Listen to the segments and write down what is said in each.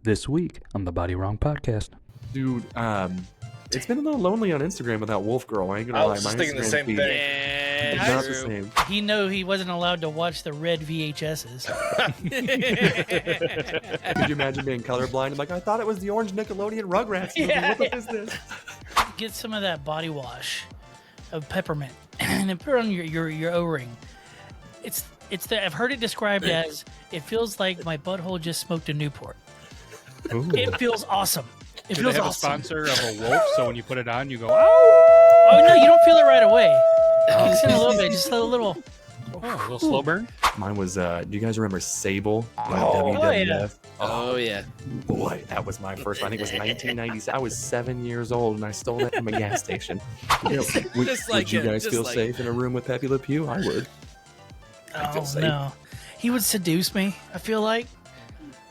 This week on the BodyWrong podcast. Dude, it's been a little lonely on Instagram without Wolf Girl. I ain't gonna lie. I was just thinking the same thing. Yeah, Not true. the same. He knew he wasn't allowed to watch the red VHSs. Could you imagine being colorblind? I'm like, I thought it was the orange Nickelodeon Rugrats movie. Yeah, What the fuck is this? Get some of that body wash of peppermint and then put it on your O-ring. It's I've heard it described as it feels like my butthole just smoked a Newport. Ooh. It feels awesome. It Do feels they have awesome. a sponsor of a wolf, so when you put it on, you go, oh! Oh no, you don't feel it right away. Just in a little bit, just a little. A little slow burn? Mine was, do you guys remember Sable? WWF? Oh, yeah. Boy, that was my first one. I think it was 1990s. I was 7 years old, and I stole that from a gas station. You know, would you guys feel safe in a room with Pepe Le Pew? I would. Oh no, he would seduce me. I feel like,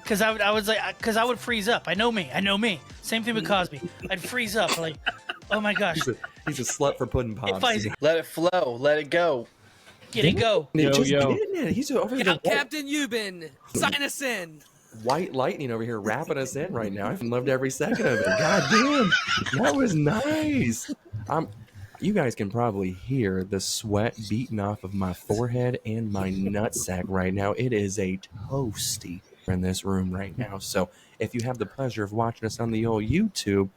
because I would freeze up. I know me. Same thing with Cosby. I'd freeze up like, oh my gosh, He's a slut for pudding pops. Let it flow. Let it go. get it go. It just Yo. didn't it? He's over here. Captain Euban, sign us in. White lightning over here wrapping us in right now. I've loved every second of it. God damn, that was nice. You guys can probably hear the sweat beating off of my forehead and my nutsack right now. It is a toasty in this room right now. So if you have the pleasure of watching us on the old YouTube,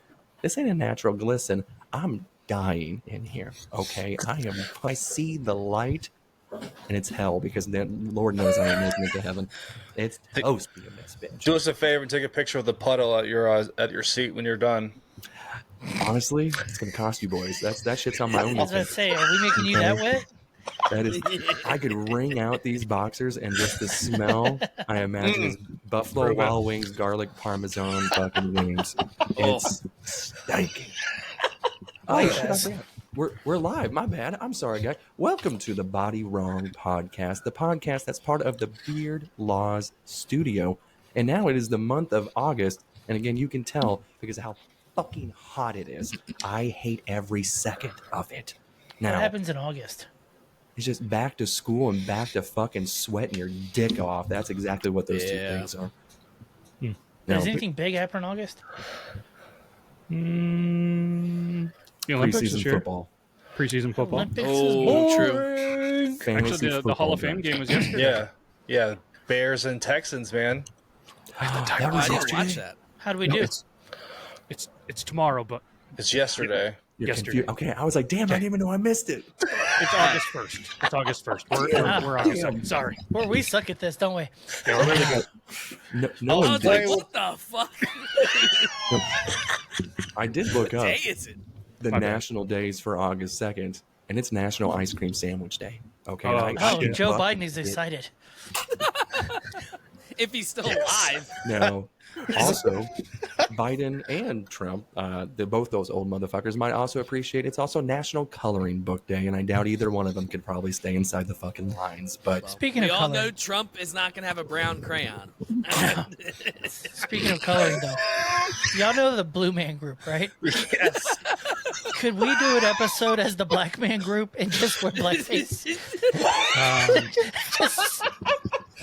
this ain't a natural glisten. I'm dying in here. Okay, I see the light, and it's hell because then Lord knows I ain't making it to heaven. It's toasty in this bitch. Do us a favor and take a picture of the puddle at your seat when you're done. Honestly, it's gonna cost you boys. That shit's on my I own. was gonna say, are we making you that wet? That is, I could wring out these boxers and just the smell I imagine is Buffalo Wild Wings garlic parmesan fucking wings. It's stinking. Oh shit! I forgot. We're live. My bad. I'm sorry, guys. Welcome to the BodyWrong podcast, the podcast that's part of the Beard Laws Studio. And now it is the month of August, and again, you can tell because of how fucking hot it is. I hate every second of it. Now, What happens in August? it's just back to school and back to fucking sweating your dick off. That's exactly what those two things are. Does anything big happen in August? The Olympics Preseason this year. football. Preseason football. Olympics Oh, true. boring. Fantasy Actually, the Hall of Fame game was yesterday. Yeah. Bears and Texans, man. That I was didn't yesterday? watch that. How do we No, do? it's tomorrow, but It's yesterday. You're yesterday. confused. Okay, I was like, damn, I didn't even know I missed it. it's August 1st. It's August 1st. We're August 2nd. Sorry. We suck at this, don't we? No I one was did. like, what the fuck I did look up day is it? the My bad. national days for August 2nd, and it's National Ice Cream Sandwich Day. Okay. Oh, Oh, shit. Joe Biden is excited. If he's still alive. No. Also, Biden and Trump, both those old motherfuckers, might also appreciate it's also National Coloring Book Day, and I doubt either one of them could probably stay inside the fucking lines. But Speaking We of all coloring, know Trump is not going to have a brown crayon. speaking of coloring, though, y'all know the Blue Man Group, right? Yes. Could we do an episode as the Black Man Group and just wear blackface? Just-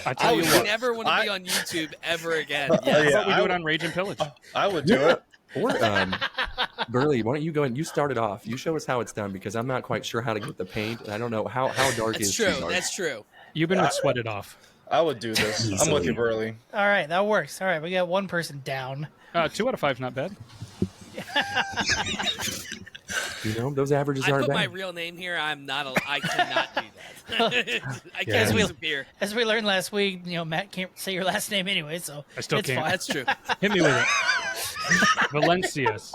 I I tell you would what. never want to be on YouTube ever again. How Yes. about we do it on Rage and Pillage? I would do it. or Burley, why don't you go and you start it off? You show us how it's done because I'm not quite sure how to get the paint, and I don't know how dark That's is true. too dark. That's true. You've been Sweat It Off. I would do this. I'm Easily. with you, Burley. all right, that works. All right, we got one person down. 2 out of 5 is not bad. You know, those averages I aren't put my bad. real name here. I cannot do that. I As can't we- disappear. As we learned last week, Matt can't say your last name anyway, so I still it's can't. fine. That's true. Hit me with it. Valencias.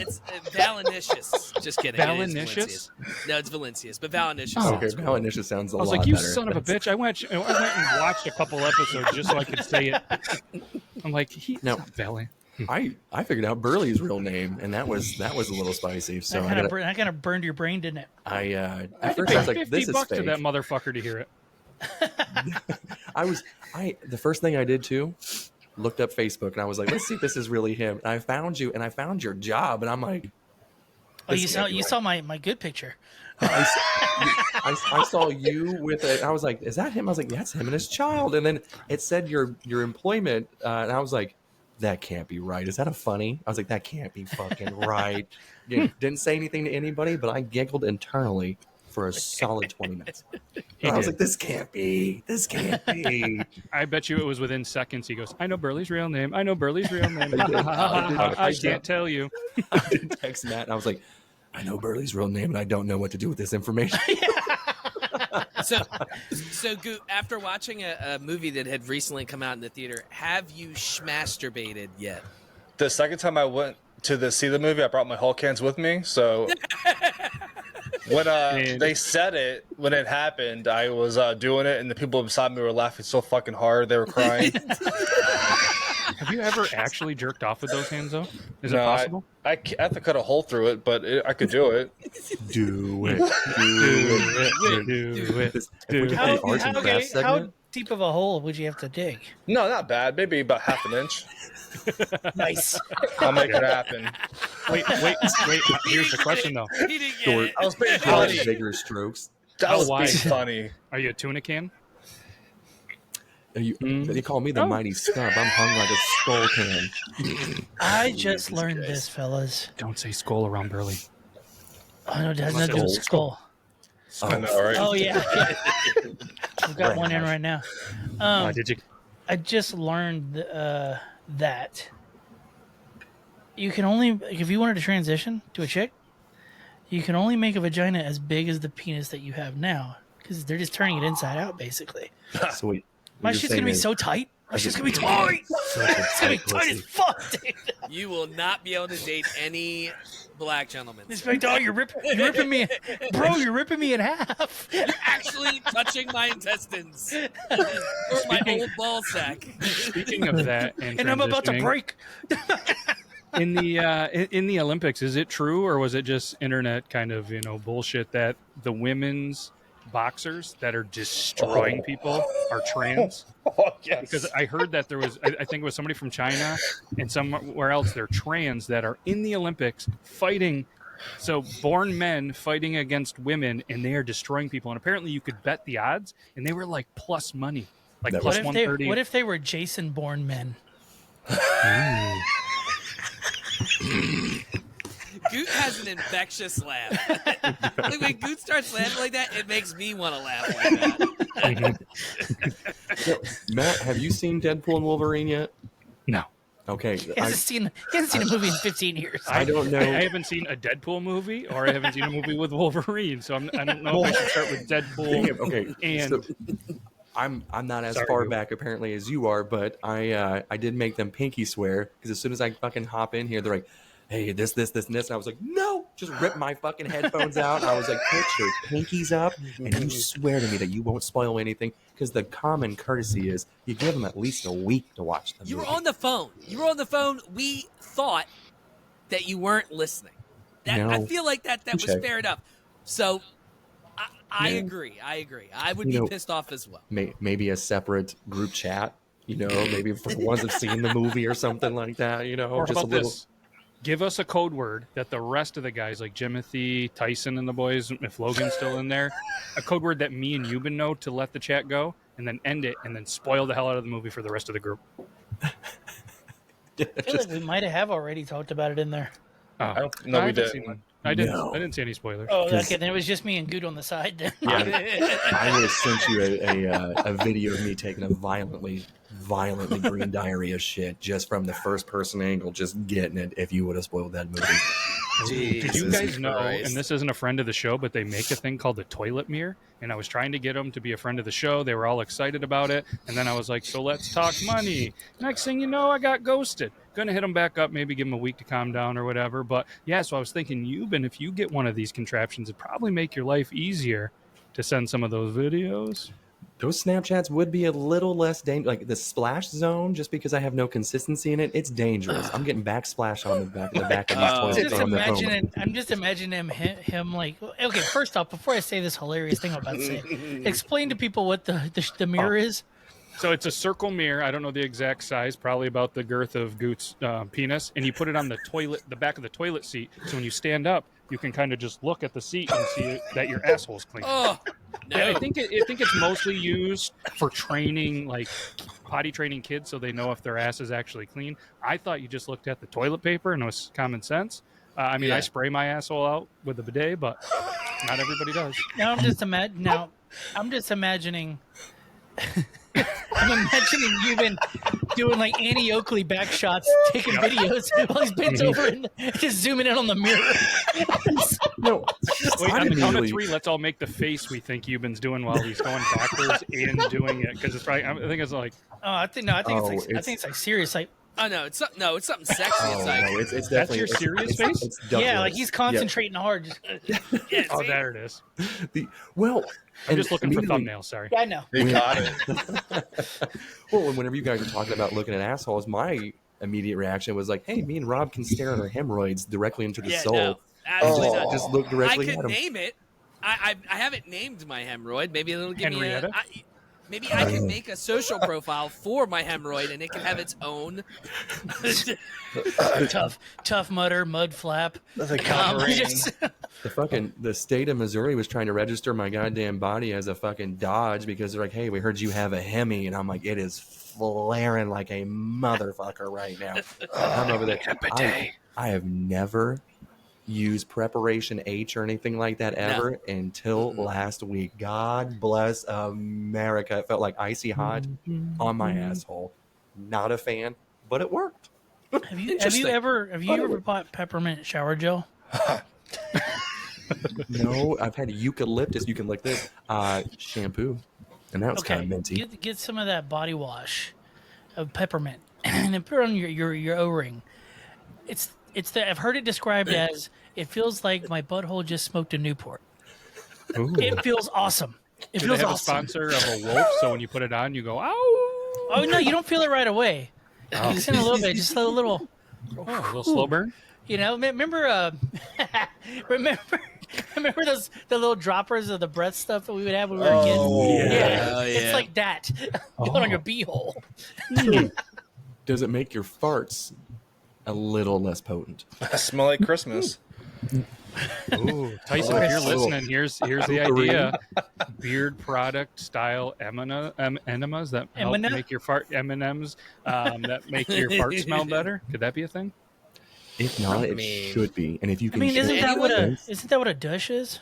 It's Valenicius. Just kidding. It is Valenicius? Valencius. No, it's Valencius, but Valenicius. Oh, okay, sounds cool. Valenicious sounds a I was lot like, you better. son of a bitch. I went and watched a couple episodes just so I could say it. I'm like, he's No. not Valen. I figured out Burley's real name, and that was a little spicy. So that kind of burned your brain, didn't it? at I first I was like, $50 this is to fake. that motherfucker to hear it. The first thing I did too, looked up Facebook, and I was like, let's see if this is really him. And I found you, and I found your job, and I'm like, Oh, this you can't saw be you right. saw my good picture. I saw you with it. I was like, is that him? I was like, that's him and his child. And then it said your employment, and I was like, that can't be right. Is that a funny? I was like, that can't be fucking right. Didn't say anything to anybody, but I giggled internally for a solid 20 minutes. I was like, this can't be. This can't be. I bet you it was within seconds. He goes, I know Burley's real name. I know Burley's real name. I I can't tell you. I did text Matt, and I was like, I know Burley's real name, and I don't know what to do with this information. So Goot, after watching a movie that had recently come out in the theater, have you schmasturbated yet? The second time I went to see the movie, I brought my Hulk hands with me. So when they said it, when it happened, I was doing it, and the people beside me were laughing so fucking hard. They were crying. Have you ever actually jerked off with those hands, though? Is it No, possible? I have to cut a hole through it, but I could do it. Do it. Do it. If we could play arts and crafts How segment, deep of a hole would you have to dig? No, not bad. Maybe about half an inch. Nice. I'll make it happen. Wait. Here's the question, though. He didn't get it. I was being short, funny. vigorous strokes. That was why? being funny. Are you a tuna can? They call me the mighty scub. I'm hung like a skull can. I just learned this, fellas. Don't say skull around Burley. Oh, no, it has nothing to do with skull. I know, right? Oh, yeah. We've got one in right now. Did you? I just learned that you can only, if you wanted to transition to a chick, you can only make a vagina as big as the penis that you have now, because they're just turning it inside out, basically. Sweet. My shit's gonna be so tight. My shit's gonna be tight. It's gonna be tight as fuck, dude. You will not be able to date any black gentlemen. This big dog, you're ripping me, bro. You're ripping me in half. You're actually touching my intestines or my old ball sack. Speaking of that, And I'm about to transitioning, break. in the Olympics. Is it true, or was it just internet kind of bullshit that the women's boxers that are destroying people are trans? Oh, yes. Because I heard that there was, I think it was somebody from China and somewhere else, they're trans that are in the Olympics fighting. So born men fighting against women, and they are destroying people. And apparently you could bet the odds, and they were like plus money, like That plus What if 130. what if they were Jason Bourne men? Goot has an infectious laugh. Like when Goot starts laughing like that, it makes me want to laugh like that. Matt, have you seen Deadpool and Wolverine yet? No. Okay. He hasn't seen a movie in 15 years. I don't know. I haven't seen a Deadpool movie, or I haven't seen a movie with Wolverine, so I don't know if I should start with Deadpool. Okay. And So, I'm not as Sorry, far Goot. back apparently as you are, but I did make them pinky swear, because as soon as I fucking hop in here, they're like, hey, this, and this. And I was like, no, just rip my fucking headphones out. I was like, put your pinkies up, and you swear to me that you won't spoil anything, because the common courtesy is you give them at least a week to watch the movie. You were on the phone. We thought that you weren't listening. No. I feel like that was Touche. fair enough. So I agree. I would be pissed off as well. Maybe a separate group chat, maybe for the ones that have seen the movie or something like that, or just how a about little. this? Give us a code word that the rest of the guys, like Jimothy, Tyson, and the boys, if Logan's still in there, a code word that me and Euban know to let the chat go, and then end it, and then spoil the hell out of the movie for the rest of the group. I feel like we might have already talked about it in there. Oh, don't- no, we haven't didn't. seen one. I didn't. No. I didn't see any spoilers. Oh, okay. Then it was just me and Good on the side. Then. I would have sent you a video of me taking a violently green diarrhea shit just from the first person angle, just getting it, if you would have spoiled that movie. Did you Jesus guys know, Christ. and this isn't a friend of the show, but they make a thing called the toilet mirror, and I was trying to get them to be a friend of the show. They were all excited about it, and then I was like, so let's talk money. Next thing you know, I got ghosted. Gonna hit them back up, maybe give them a week to calm down or whatever. But yeah, so I was thinking, Euban, if you get one of these contraptions, it'd probably make your life easier to send some of those videos. Those Snapchats would be a little less dangerous. Like the splash zone, just because I have no consistency in it, it's dangerous. I'm getting backsplash on the back of these toilets. I'm just imagining him like, okay, first off, before I say this hilarious thing I'm about to say, explain to people what the mirror is. So it's a circle mirror. I don't know the exact size, probably about the girth of Goot's penis. And you put it on the back of the toilet seat. So when you stand up, you can kind of just look at the seat and see that your asshole's clean. Oh, no. Yeah, I think it's mostly used for training, like potty training kids, so they know if their ass is actually clean. I thought you just looked at the toilet paper and it was common sense. I mean, I spray my asshole out with a bidet, but not everybody does. Now I'm just imagining. I'm imagining you've been doing like Annie Oakley back shots, taking videos while he's bent over and just zooming in on the mirror. No, Wait, on the count of 3, let's all make the face we think Euban's doing while he's going backwards and doing it, because it's probably. I think it's like. I think it's like serious. Like, Oh no, it's something sexy. Oh, It's like no, it's That's definitely your serious face? It's yeah, like he's concentrating hard. Just, yeah, Oh, see? there it is. Well, I'm just looking for immediately- thumbnails. Sorry. yeah, I know. You got it. Well, whenever you guys were talking about looking at assholes, my immediate reaction was like, "Hey, me and Rob can stare at our hemorrhoids directly into the Yeah, soul. no, absolutely not. Just look I directly at could them." name it. I haven't named my hemorrhoid. Maybe it'll give Henrietta? me maybe I can make a social profile for my hemorrhoid, and it can have its own. tough mudder, mud flap. That's like covering. The state of Missouri was trying to register my goddamn body as a fucking Dodge because they're like, "Hey, we heard you have a Hemi," and I'm like, "It is flaring like a motherfucker right now." I'm over there. I have never used Preparation H or anything like that ever until last week. God bless America. It felt like icy hot on my asshole. Not a fan, but it worked. Have you ever bought peppermint shower gel? No, I've had eucalyptus. You can lick this shampoo, and that was kind of minty. Get some of that body wash of peppermint and then put it on your O-ring. I've heard it described as it feels like my butthole just smoked a Newport. Ooh. It feels awesome. It Do feels they have awesome. a sponsor of a wolf, so when you put it on, you go, ow! Oh no, you don't feel it right away. Just in a little bit, just a little. Oh, a little slow burn? You know, remember the little droppers of the breath stuff that we would have when we were kids? Yeah. Oh, It's yeah. like that going on your beehole. Does it make your farts a little less potent? I smell like Christmas. Ooh, Tyson, if you're listening, here's the idea: beard product style enemas that help M&M? make your fart M&Ms that make your fart smell better. Could that be a thing? If not, it mean- should be. And if you I can, mean, isn't that share- what a douche is?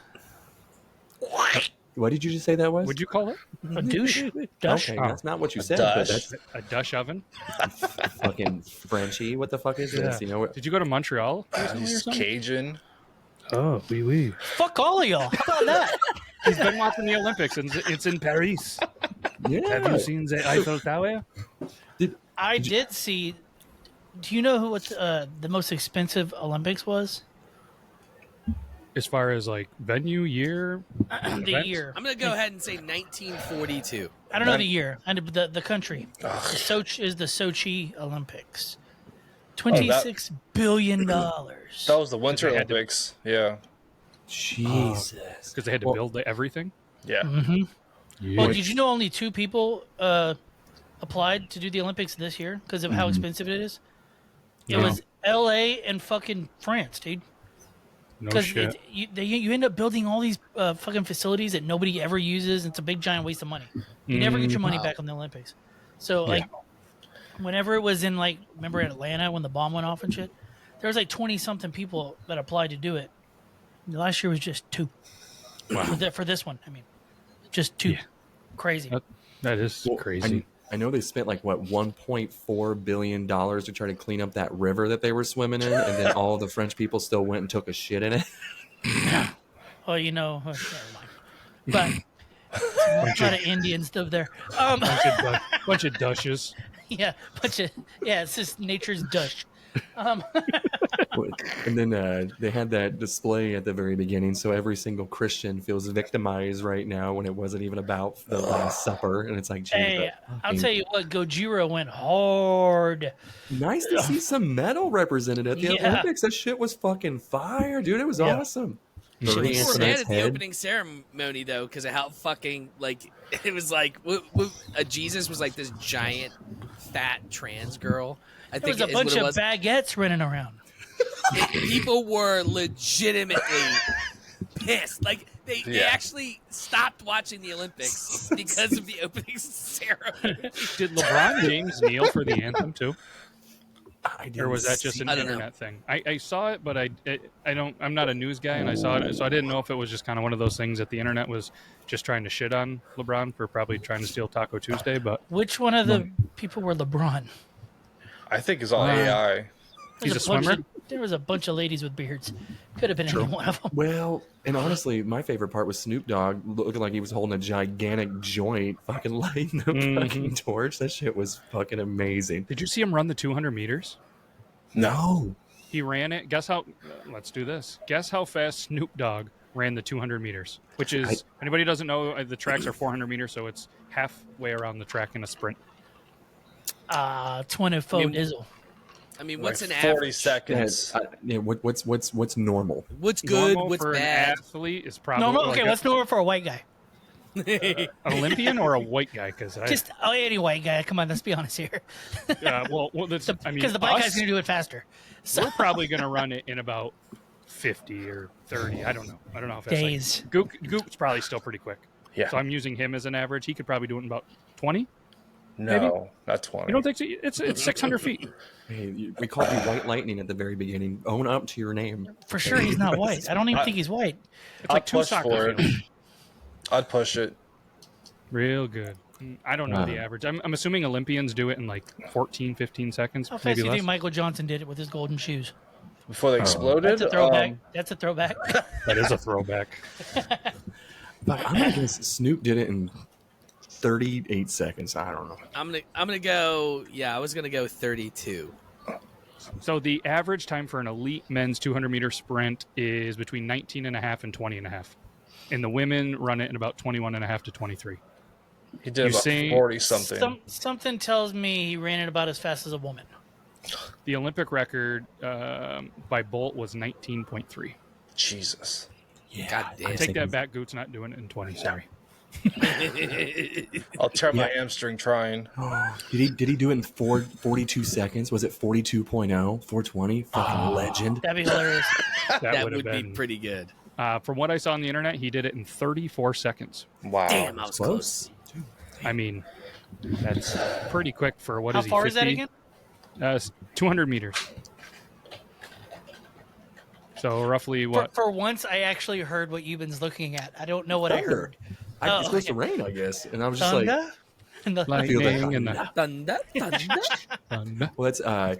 What did you just say that was? Would you call it A douche? Douche? Okay, that's not what you said. Dush. But that's a dush oven? fucking Frenchy. What the fuck is this? You know what? Did you go to Montreal recently or He's something? Cajun. Oh, oui. Fuck all of y'all. How about that? He's been watching the Olympics, and it's in Paris. Yeah. Have you seen the Eiffel Tower? I did see. Do you know what the most expensive Olympics was? As far as like venue, year, The events? year. I'm gonna go ahead and say 1942. I don't know the year. I know the country. Sochi is the Sochi Olympics. $26 billion. That was the Winter They had to- Olympics. Yeah. Jesus. Because they had to build everything. Yeah. Well, did you know only 2 people applied to do the Olympics this year because of how expensive it is? It was L.A. and fucking France, dude. No Because shit. you end up building all these fucking facilities that nobody ever uses. It's a big giant waste of money. You never get your money back on the Olympics. So like, whenever it was in like, remember in Atlanta when the bomb went off and shit, there was like 20 something people that applied to do it. The last year was just 2. Wow. For this one, I mean, just 2. Yeah. Crazy. That is crazy. I know they spent like what $1.4 billion to try to clean up that river that they were swimming in, and then all the French people still went and took a shit in it. Well, you know, never mind. But a lot of Indians live there. Bunch of dushes. Yeah, it's just nature's dush. And then they had that display at the very beginning, so every single Christian feels victimized right now when it wasn't even about the Last Supper, and it's like, geez, Hey, I'll tell you what, Gojira went hard. nice to see some metal represented at the Yeah. Olympics. That shit was fucking fire, dude. It was awesome. Three People ants were in mad its at the head. opening ceremony though, because of how fucking like it was like Jesus was like this giant fat trans girl. I There think was a is what bunch it of was. baguettes running around. People were legitimately pissed. Like they actually stopped watching the Olympics because of the opening ceremony. Did LeBron James kneel for the anthem too, I didn't or was that just an I don't know. internet thing? I saw it, but I don't. I'm not a news guy, and I saw it, so I didn't know if it was just kind of one of those things that the internet was just trying to shit on LeBron for probably trying to steal Taco Tuesday. But Which one of the people were LeBron? I think it's all AI. He's a bunch swimmer? of- there was a bunch of ladies with beards. Could have been any one of them. Well, and honestly, my favorite part was Snoop Dogg looking like he was holding a gigantic joint, fucking lighting the fucking torch. That shit was fucking amazing. Did you see him run the 200 meters? No. He ran it. Guess how? Let's do this. Guess how fast Snoop Dogg ran the 200 meters, which is, anybody who doesn't know, the tracks are 400 meters, so it's halfway around the track in a sprint. 24 dizzle. I mean, Like what's an 40 average? seconds. What's normal? What's good? Normal What's for bad? an athlete is probably No, like okay, what's normal for a white guy? an Olympian or a white guy? Because Just any white guy. Come on, let's be honest here. well, that's, I mean, Because the black us, guy's going to do it faster. So we're probably going to run it in about 50 or 30. I don't know. I don't know if that's days. Like, Goop's probably still pretty quick. Yeah. So I'm using him as an average. He could probably do it in about 20. No, not 20. You don't think so? It's 600 feet. Hey, we called you White Lightning at the very beginning. Own up to your name. For sure, he's not white. I don't even think he's white. It's like two push soccer for it. fields. I'd push it. Real good. I don't know the average. I'm assuming Olympians do it in like 14, 15 seconds. How fast Maybe do you less. think Michael Johnson did it with his golden shoes? Before they exploded? That's a throwback. That's a throwback. That is a throwback. But I'm not gonna. Snoop did it in 38 seconds. I don't know. I'm gonna go. Yeah, I was gonna go 32. So the average time for an elite men's 200-meter sprint is between 19 and a half and 20 and a half. And the women run it in about 21 and a half to 23. He did You about see 40 something. Something tells me he ran it about as fast as a woman. The Olympic record by Bolt was 19.3. Jesus. Yeah, God damn. Take that back. Goot's not doing it in 20. Sorry. I'll tear my hamstring trying. Did he do it in 42 seconds? Was it 42.0? 420? Fucking legend. That'd be hilarious. That would have would be been. pretty good. From what I saw on the internet, he did it in 34 seconds. Wow. Damn, I was close. I mean, that's pretty quick for what How is he? far is that 50? again? 200 meters. So roughly what? For once, I actually heard what you've been looking at. I don't know what I Thunder. heard. It's supposed to rain, I guess. And I was just like, Thunder? And the- feel that Lightning and thunder. Thunder. the well, that's I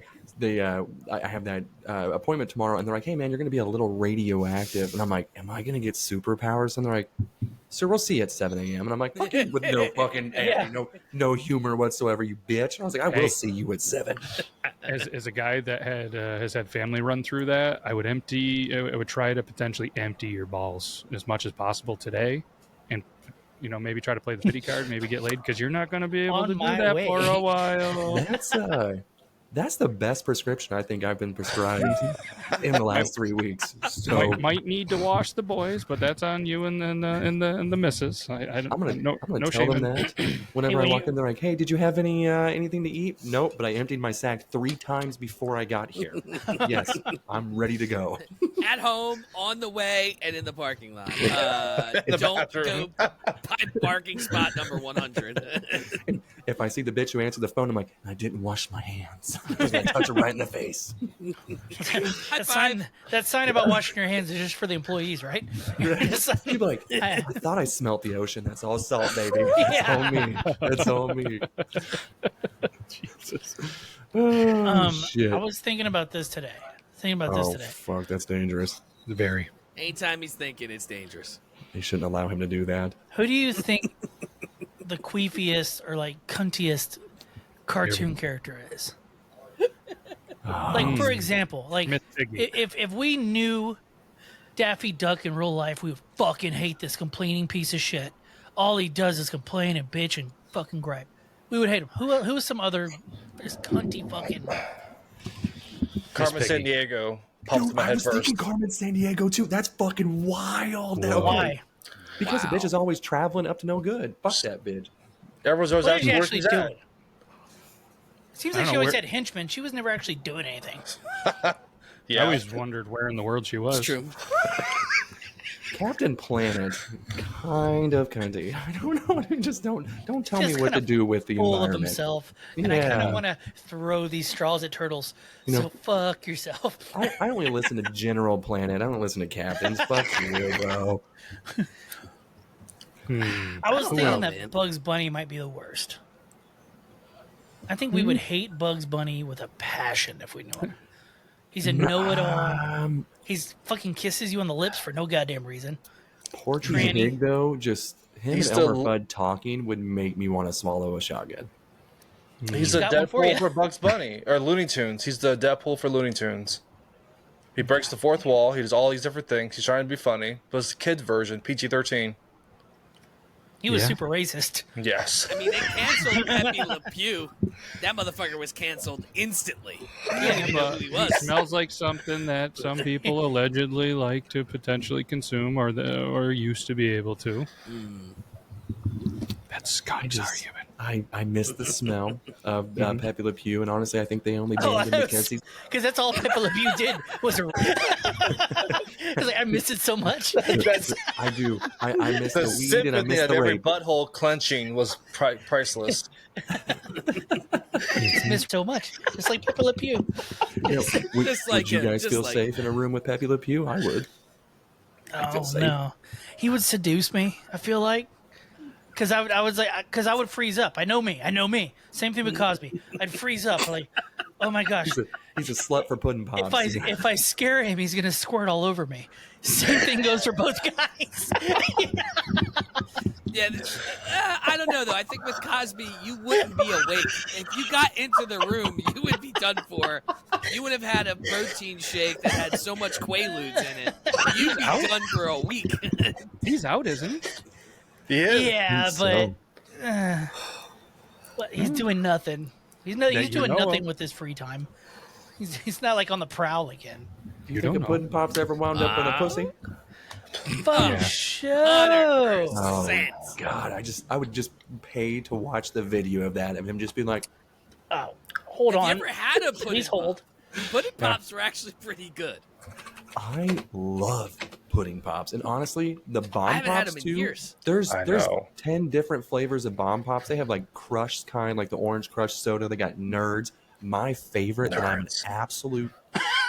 have that appointment tomorrow, and they're like, "Hey, man, you're going to be a little radioactive," and I'm like, "Am I going to get superpowers?" And they're like, "Sir, we'll see you at 7 a.m." And I'm like, "Fucking with no fucking no humor whatsoever, you bitch." And I was like, "I will Hey. see you at 7." as a guy that has had family run through that, I would try to potentially empty your balls as much as possible today, and maybe try to play the pity card, maybe get laid, because you're not going to be able On to do my that way. for a while. That's the best prescription I think I've been prescribed in the last 3 weeks. So Might need to wash the boys, but that's on you and the missus. I'm gonna no tell shame them in- that whenever I walk in. They're like, "Hey, did you have anything to eat?" Nope, but I emptied my sack 3 times before I got here. Yes, I'm ready to go. At home, on the way, and in the parking lot. The Don't go bathroom. by parking spot number 100. If I see the bitch who answered the phone, I'm like, "I didn't wash my hands." I'm just gonna touch her right in the face. High that sign about washing your hands is just for the employees, right? She'd be like, "I thought I smelt the ocean. That's all salt, baby. That's all me. That's all me." Jesus. Oh, shit. I was thinking about this today. Fuck, that's dangerous. Very. Anytime he's thinking, it's dangerous. They shouldn't allow him to do that. Who do you think the queefiest or like cuntiest cartoon character is? Like, for example, like Miss Piggy. if we knew Daffy Duck in real life, we would fucking hate this complaining piece of shit. All he does is complain and bitch and fucking gripe. We would hate him. Who is some other just cunty fucking? Carmen Piggy. Sandiego. popped in my I head was first. thinking Carmen Sandiego too. That's fucking wild. Whoa. Why? Because the bitch is always traveling up to no good. Fuck that bitch. Everyone's always What is asking she where actually she's at. doing? Seems I like don't she know always where- had henchmen. She was never actually doing anything. Yeah. I always wondered where in the world she was. It's true. Captain Planet, kind of. I don't know. Just don't tell me Just what to kinda do with the Full of environment. himself. And I kind Yeah. of want to throw these straws at turtles. You know- So fuck yourself. I only listen to General Planet. I don't listen to Captains. Fuck you, bro. I was thinking know, that man. Bugs Bunny might be the worst. I think we would hate Bugs Bunny with a passion if we knew him. He's a know-it-all. He's fucking kisses you on the lips for no goddamn reason. Porky's Tranny. Pig, though, just him He's and Elmer still- Fudd talking would make me want to swallow a shotgun. He's the got one for Deadpool ya. for Bugs Bunny or Looney Tunes. He's the Deadpool for Looney Tunes. He breaks the fourth wall. He does all these different things. He's trying to be funny, but it's the kids version, PG-13. He was Yeah. super racist. Yes. I mean, they canceled Pepe Le Pew. That motherfucker was canceled instantly. You didn't even know who he He was. smells like something that some people allegedly like to potentially consume or used to be able to. That's Scott's argument. I miss the smell of Pepe Le Pew, and honestly, I think they only Oh, banned him because he's. because that's all Pepe Le Pew did was a. It's like I missed it so much. I do. I miss The the weed and I sympathy miss of the every rape. butthole clenching was priceless. Missed so much. It's like Pepe Le Pew. You know, would, Just like would you him, guys just feel like safe in a room with Pepe Le Pew? I would. Oh safe. no, he would seduce me. I feel like because I would freeze up. I know me. Same thing with Cosby. I'd freeze up like, oh my gosh. He's a slut for pudding pops. If I scare him, he's gonna squirt all over me. Same thing goes for both guys. Yeah, I don't know though. I think with Cosby, you wouldn't be awake. If you got into the room, you would be done for. You would have had a protein shake that had so much Quaaludes in it. You'd be done for a week. He's out, isn't he? Yeah, but So, but he's doing nothing. He's you doing know nothing of. with his free time. He's not like on the prowl again. you You think don't a know. pudding pop's ever wound up in a pussy? Fuck show. Oh Sense. God! I would just pay to watch the video of that of him just being like, Oh, hold Have you on. ever had a pudding Please hold. pop? Pudding pops were actually pretty good. I love pudding pops, and honestly, the bomb haven't had pops them in too. years. There's I 10 different flavors of bomb pops. They have like crushed kind, like the orange crushed soda. They got nerds. My favorite, and I'm an Nerds. absolute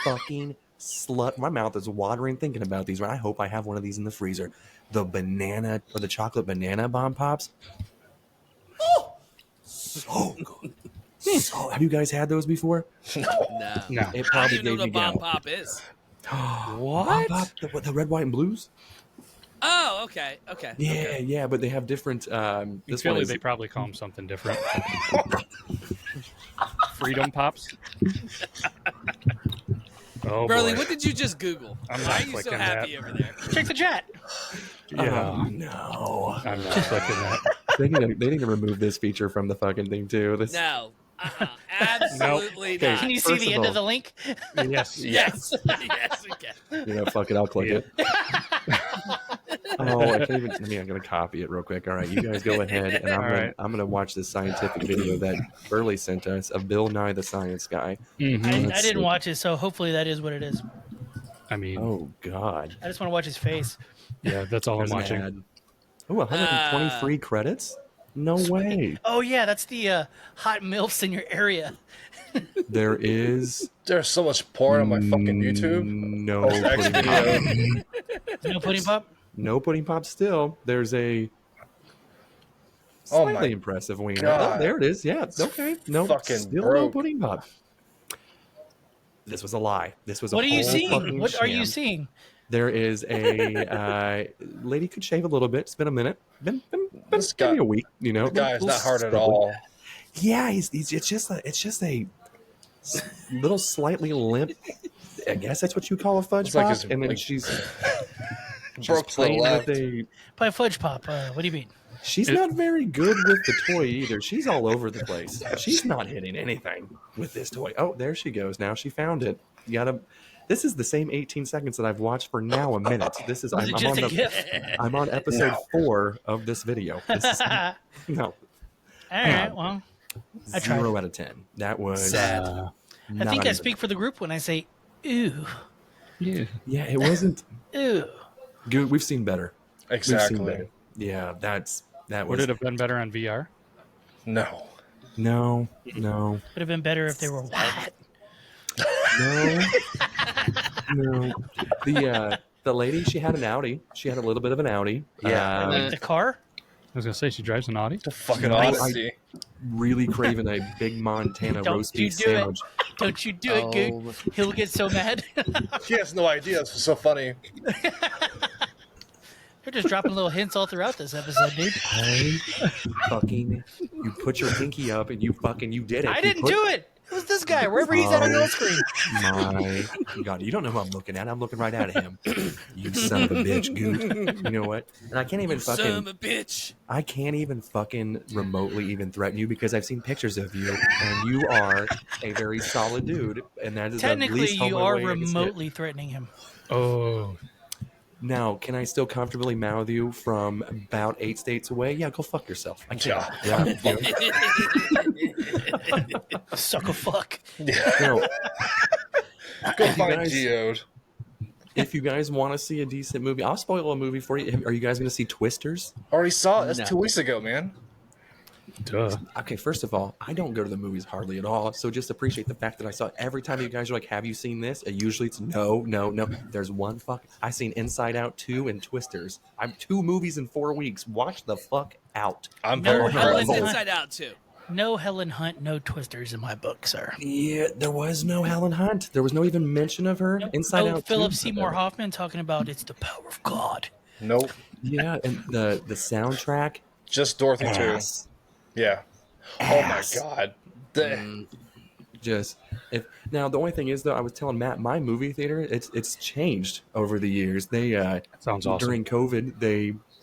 fucking slut. My mouth is watering thinking about these. I hope I have one of these in the freezer. The banana or the chocolate banana bomb pops. Oh, so good. So, have you guys had those before? No. No. It I probably don't even know gave what a me bomb gout. pop is. Bomb pop, the red, white, and blues. Oh, okay. Yeah, yeah, but they have different. In This one Philly, is they probably call him something different. Freedom Pops. Oh, Burley, boy. what did you just Google? I'm Why not are you so clicking happy that. over there? Check the chat. Yeah, Oh no! I'm not clicking that. They need to remove this feature from the fucking thing too. This, No. Absolutely Okay, not. Can you see First the of end all- of the link? Yes. Yes. Yes, we can. you know, fuck it, I'll click Yeah. it. Oh, I can't even. I mean, I'm gonna copy it real quick. All right, you guys go ahead, and All right. I'm gonna watch this scientific video that Burley sent us of Bill Nye the Science Guy. Mhm. I Let's didn't see. watch it, so hopefully that is what it is. I mean, Oh God, I just want to watch his face. yeah, that's all I'm There's an watching. ad. Oh, 120 free credits? No way. Oh yeah, that's the hot milfs in your area. There is There's so much porn on my fucking YouTube. no Next pudding pop. video. No pudding pop. No pudding pop still. There's a Oh slightly my impressive wiener. God. Oh, there it is. Yeah. Okay. No, fucking still no broke. pudding pop. This was a lie. This was a What are you whole seeing? fucking What are you sham. seeing? There is a lady could shave a little bit. It's been a minute. Been This maybe guy- a week. You know, The guy's Little not hard at stubborn. all. Yeah, he's it's just a little slightly limp. I guess that's what you call a fudge It's like pop. his- And then like- she's Broke to the playing left. with a. By fudge pop. What do you mean? She's not very good with the toy either. She's all over the place. She's not hitting anything with this toy. Oh, there she goes. Now she found it. gotta. This is the same 18 seconds that I've watched for now a minute. This is Was it just a GIF? I'm on episode 4 of this video. This is, no, All right, well, I tried. 0 out of 10. That was Sad. I think I speak for the group when I say, "Ooh, Yeah. Yeah, it wasn't ooh." good. We've seen better. We've seen Exactly. better. Yeah, that Would was it have been better on VR? No. no. Would have been better if they were white. No. The lady, she had an Audi. She had a little bit of an Audi. Yeah. Like the car. I was gonna say she drives an Audi. Fucking No, honesty. Really craving a big Montana Don't roast you beef do sandwich. Don't you do it, Goot. He'll get so mad. She has no idea. This was so funny. You're just dropping little hints all throughout this episode, dude. You put your pinky up and you did it. I didn't do it. It was this guy, wherever he's at on your screen. My God, you don't know who I'm looking at. I'm looking right at him. You son of a bitch, Goot. You know what? And I can't even Son of a bitch. I can't even fucking remotely even threaten you because I've seen pictures of you and you are a very solid dude. And that is Technically, the least you are way I can say it. remotely threatening him. Oh, Now, can I still comfortably mouth you from about 8 states away? Yeah, go fuck yourself. I can't. Suck a fuck. No, Go find guys- Geode. if you guys want to see a decent movie, I'll spoil a movie for you. Are you guys going to see Twisters? Already saw it. That's No. 2 weeks ago, man. duh. Okay, first of all, I don't go to the movies hardly at all, so just appreciate the fact that I saw it. Every time you guys are like, have you seen this? Usually it's no. There's one I seen Inside Out 2 and Twisters. I'm 2 movies in 4 weeks. Watch the fuck out. I'm No, very Helen Helen's Hunt. Inside Out too. No Helen Hunt, no Twisters in my book, sir. Yeah, there was no Helen Hunt. There was no even mention of her. Inside No Out 2. Philip Seymour Hoffman talking about it's the power of God. Nope. Yeah, and the soundtrack. Just Dorothy too. Ass. Yeah. Oh my God. Just now the only thing is though, I was telling Matt, my movie theater, it's changed over the years. They Sounds awesome. during COVID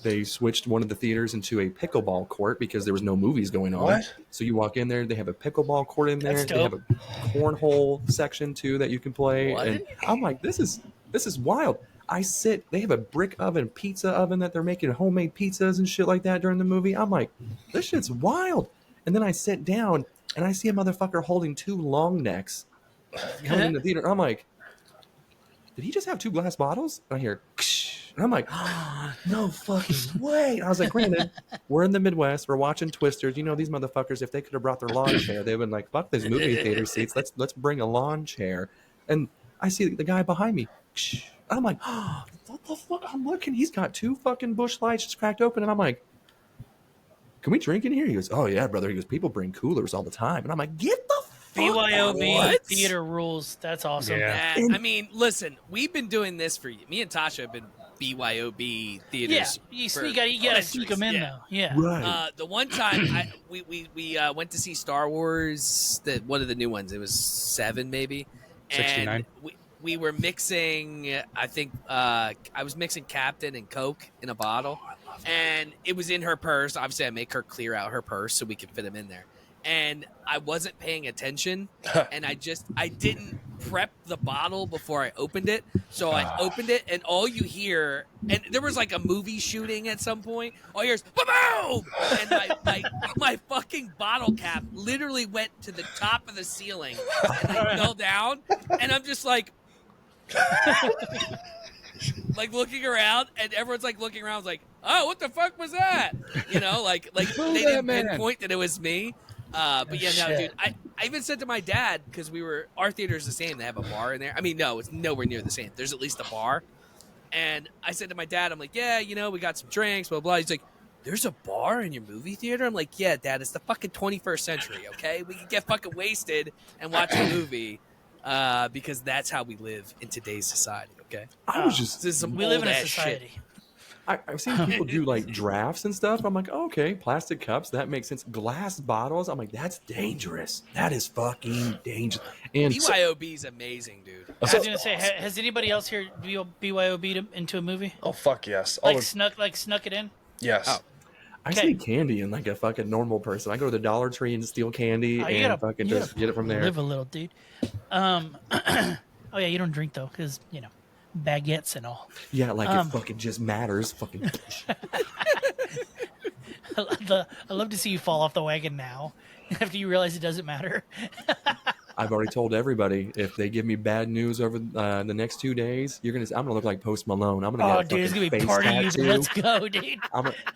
they switched one of the theaters into a pickleball court because there was no movies going on. What? So you walk in there, they have a pickleball court in there. That's They have dope. a cornhole section too that you can play. What? And I'm like, this is wild. They have a brick oven, pizza oven that they're making homemade pizzas and shit like that during the movie. I'm like, this shit's wild. And then I sit down and I see a motherfucker holding 2 long necks coming in the theater. I'm like, did he just have 2 glass bottles? And I hear, and I'm like, no fucking way. And I was like, granted, we're in the Midwest. We're watching Twisters. You know, these motherfuckers, if they could have brought their lawn chair, they'd been like, fuck these movie theater seats. Let's bring a lawn chair. And I see the guy behind me. I'm like, what the fuck? I'm looking. He's got 2 fucking Busch Lights just cracked open. And I'm like, can we drink in here? He goes, oh yeah, brother. He goes, people bring coolers all the time. And I'm like, get the fuck out. BYOB What? theater rules. That's awesome. Yeah. I mean, listen, we've been doing this for me and Tasha have been BYOB Yeah, theaters. you for gotta sneak them in centuries. though. Yeah. Right. The one time we went to see Star Wars, one of the new ones. It was 7 maybe, 69. and we were mixing. I think I was mixing Captain and Coke in a bottle, and it was in her purse. Obviously, I make her clear out her purse so we could fit them in there. And I wasn't paying attention, and I didn't prep the bottle before I opened it. So I opened it, and all you hear, and there was like a movie shooting at some point. All you hear is boom, and my fucking bottle cap literally went to the top of the ceiling and like fell down, and I'm just like looking around, and everyone's like looking around, I was like, oh, what the fuck was that? You know, like they didn't pinpoint that it was me. But yeah, no, dude. I even said to my dad, because our theater's the same. They have a bar in there. I mean, no, it's nowhere near the same. There's at least a bar. And I said to my dad, I'm like, yeah, you know, we got some drinks, blah, blah. He's like, there's a bar in your movie theater? I'm like, yeah, Dad, it's the fucking 21st century, okay? We can get fucking wasted and watch a movie because that's how we live in today's society, okay? I was just This is some We live in a old-ass society. shit. I've seen people do like drafts and stuff. I'm like, oh, okay, plastic cups, that makes sense. Glass bottles, I'm like, that's dangerous. That is fucking dangerous. And BYOB is amazing, dude. I was gonna say, has anybody else here BYOB'd into a movie? Oh fuck yes. Like snuck it in? Yes. Oh. I okay. see candy in like a fucking normal person. I go to the Dollar Tree and steal candy You and gotta- fucking you just gotta get it from there. Live a little, dude. I Oh yeah, you don't drink though, because baguettes and all. Yeah, like it fucking just matters. Fucking. I love to see you fall off the wagon now after you realize it doesn't matter. I've already told everybody if they give me bad news over the next 2 days, I'm gonna look like Post Malone. I'm gonna get a Dude, it's fucking gonna be face party tattoo. music. Let's go, dude.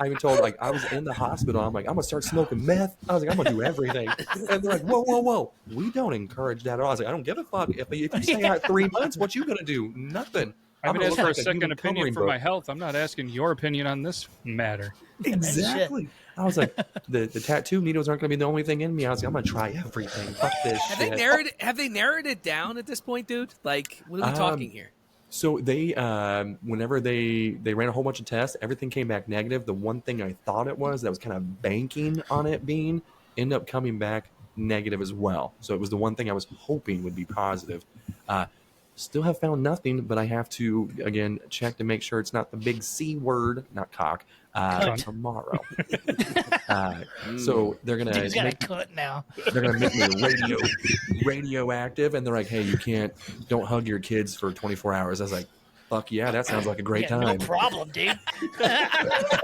I even told, like, I was in the hospital. I'm like, I'm gonna start smoking meth. I was like, I'm gonna do everything. And they're like, whoa. We don't encourage that at all. I was like, I don't give a fuck. If you stay out 3 months, what you gonna do? Nothing. I've been gonna asking look for a like second human opinion coloring for book. my health. I'm not asking your opinion on this matter. Exactly. I was like, the tattoo needles aren't going to be the only thing in me. I was like, I'm going to try everything. Fuck this shit. Have they narrowed it down at this point, dude? Like, what are we talking here? So they, whenever they ran a whole bunch of tests, everything came back negative. The one thing I thought it was that was kind of banking on it being, ended up coming back negative as well. So it was the one thing I was hoping would be positive. Still have found nothing, but I have to, again, check to make sure it's not the big C word, not cock, tomorrow. So they're going Dude's got a to cut now. they're gonna make me radioactive, and they're like, hey, don't hug your kids for 24 hours. I was like, fuck yeah, that sounds like a great Yeah, time. no problem, dude.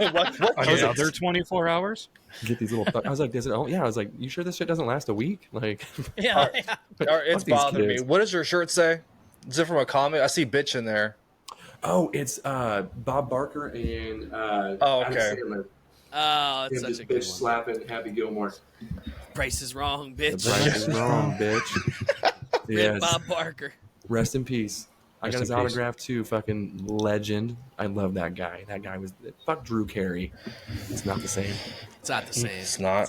Another 24 hours? Get these little I was like, I was like, you sure this shit doesn't last a week? Like, Yeah. It's Fuck these bothering me. kids. What does your shirt say? Is it from a comic? I see bitch in there. oh, it's Bob Barker and Oh, Adam okay. Sandler. Oh, it's Him such just a good bitch one. slapping Happy Gilmore. Price is wrong, The bitch. price is wrong, bitch. Rip Yes. Bob Barker. Rest in peace. I Rest got his in peace. autograph too. Fucking legend. I love that guy. That guy was fuck Drew Carey. It's not the same. It's not the same. It's not.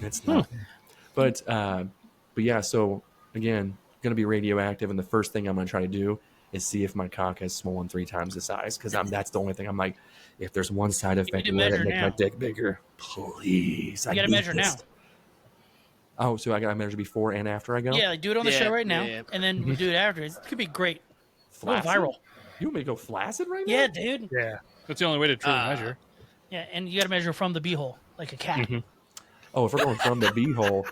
It's not. But yeah. So again, gonna be radioactive, and the first thing I'm gonna try to do is see if my cock has swollen 3 times the size, because that's the only thing I'm like. If there's one side effect, to let it measure make my now. dick bigger, please. You gotta measure now. Oh, so I gotta measure before and after I go. Yeah, like, do it on the Yeah, show right now, yeah. and then we'll do it after. It could be great. Go Flaccid? viral. You want me to go flaccid right now? Yeah, dude. Yeah. That's the only way to truly measure. Yeah, and you gotta measure from the beehole, like a cat. Oh, if we're going from the beehole,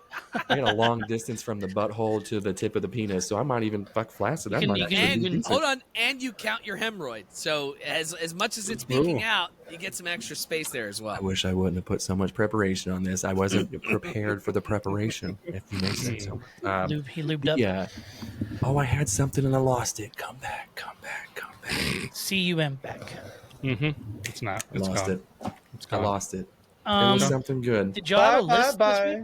I got a long distance from the butthole to the tip of the penis, so I might even fuck flaccid. That You can- might you actually can- be And you can- decent. hold on, and you count your hemorrhoid. So as much as it's peeking out, you get some extra space there as I well. wish I wouldn't have put so much preparation on this. I wasn't prepared for the preparation, if you make sense. So, He lubed up. yeah. Oh, I had something and I lost it. Come back. CUM back. It's not. It's Lost gone. it. It's I gone. lost it. It was something good. Did y'all have a Bye, list bye, this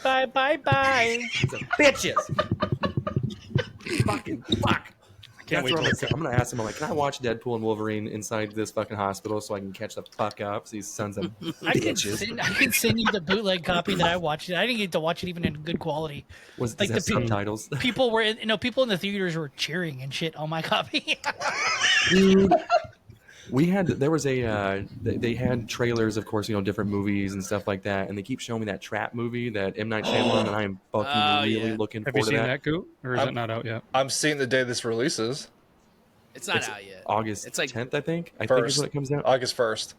week? Bye. Bitches. Fucking fuck. Can't wait That's till what I'm gonna ask him. I'm like, can I watch Deadpool and Wolverine inside this fucking hospital so I can catch the fuck up? These sons of I can bitches. send you the bootleg copy that I watched. I didn't get to watch it even in good quality. Was Like does it the have people- subtitles? People were, people in the theaters were cheering and shit on my copy. Dude, there was they had trailers, of course, different movies and stuff like that, and they keep showing me that Trap movie that M. Night Shyamalan, and I am fucking Oh, really yeah. looking Have you forward to seen that. that, Coot? Or is it not out yet? I'm seeing the day this releases, It's not It's out yet. August It's like 10th, I think. I think is First. when it comes out. August 1st.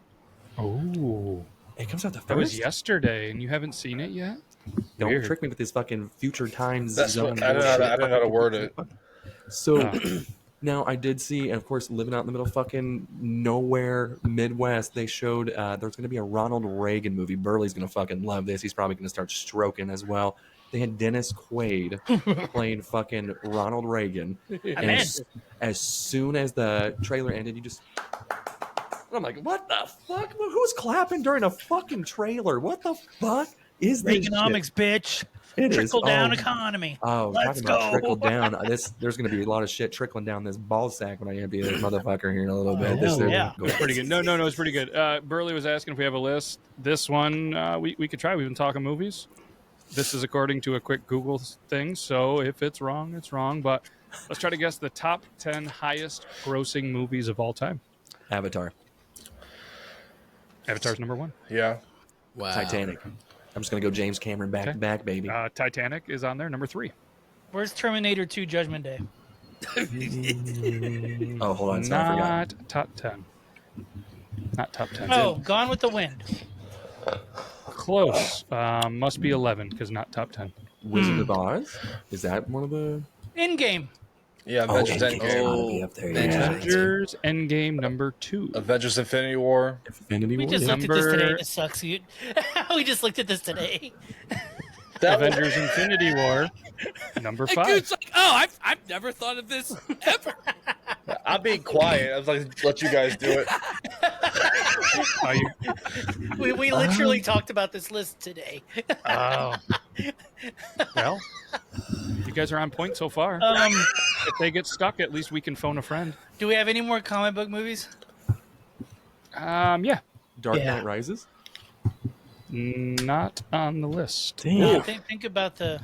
Oh. It comes out the That was first. yesterday, and you haven't seen it yet? Don't Weird. trick me with this fucking future times. That's zone what- I don't know how to- I don't know how to word it. So now I did see, and of course, living out in the middle of fucking nowhere, Midwest, they showed there's going to be a Ronald Reagan movie. Burley's going to fucking love this. He's probably going to start stroking as well. They had Dennis Quaid playing fucking Ronald Reagan. And in. as soon as the trailer ended, you just. I'm like, what the fuck? Who's clapping during a fucking trailer? What the fuck is this? Reaganomics, bitch. It is. Trickle down Oh, economy. Oh, Let's talking about go. trickle down. There's going to be a lot of shit trickling down this ball sack when I empty this motherfucker here in a little bit. hell yeah. It's pretty good. No, it's pretty good. Burley was asking if we have a list. This one, we could try. We've been talking movies. This is according to a quick Google thing, so if it's wrong, it's wrong. But let's try to guess the top 10 highest grossing movies of all time. Avatar, Avatar's number 1. Yeah. Wow. Titanic. I'm just going to go James Cameron back Okay. to back, baby. Titanic is on there, number 3. Where's Terminator 2 Judgment Day? Oh, hold on. Sorry, I forgot. Not top 10. Not top 10. Oh, Gone with the Wind. Close. Must be 11 because not top 10. Wizard of Oz? Is that one of the. In game. Yeah, Avengers Endgame. Gotta be up there. Avengers. Yeah. Avengers Endgame number 2. Avengers Infinity War. Infinity We War. just yeah. looked at this today. Number- This sucks. We just looked at this today. Avengers Infinity War number And 5. Goot's like, oh, I've never thought of this ever. I'm being quiet. I was like, let you guys do it. Are you? We literally talked about this list today. Oh. Well, you guys are on point so far. If they get stuck, at least we can phone a friend. Do we have any more comic book movies? Yeah. Dark Yeah. Knight Rises. Not on the list. Damn. Think about the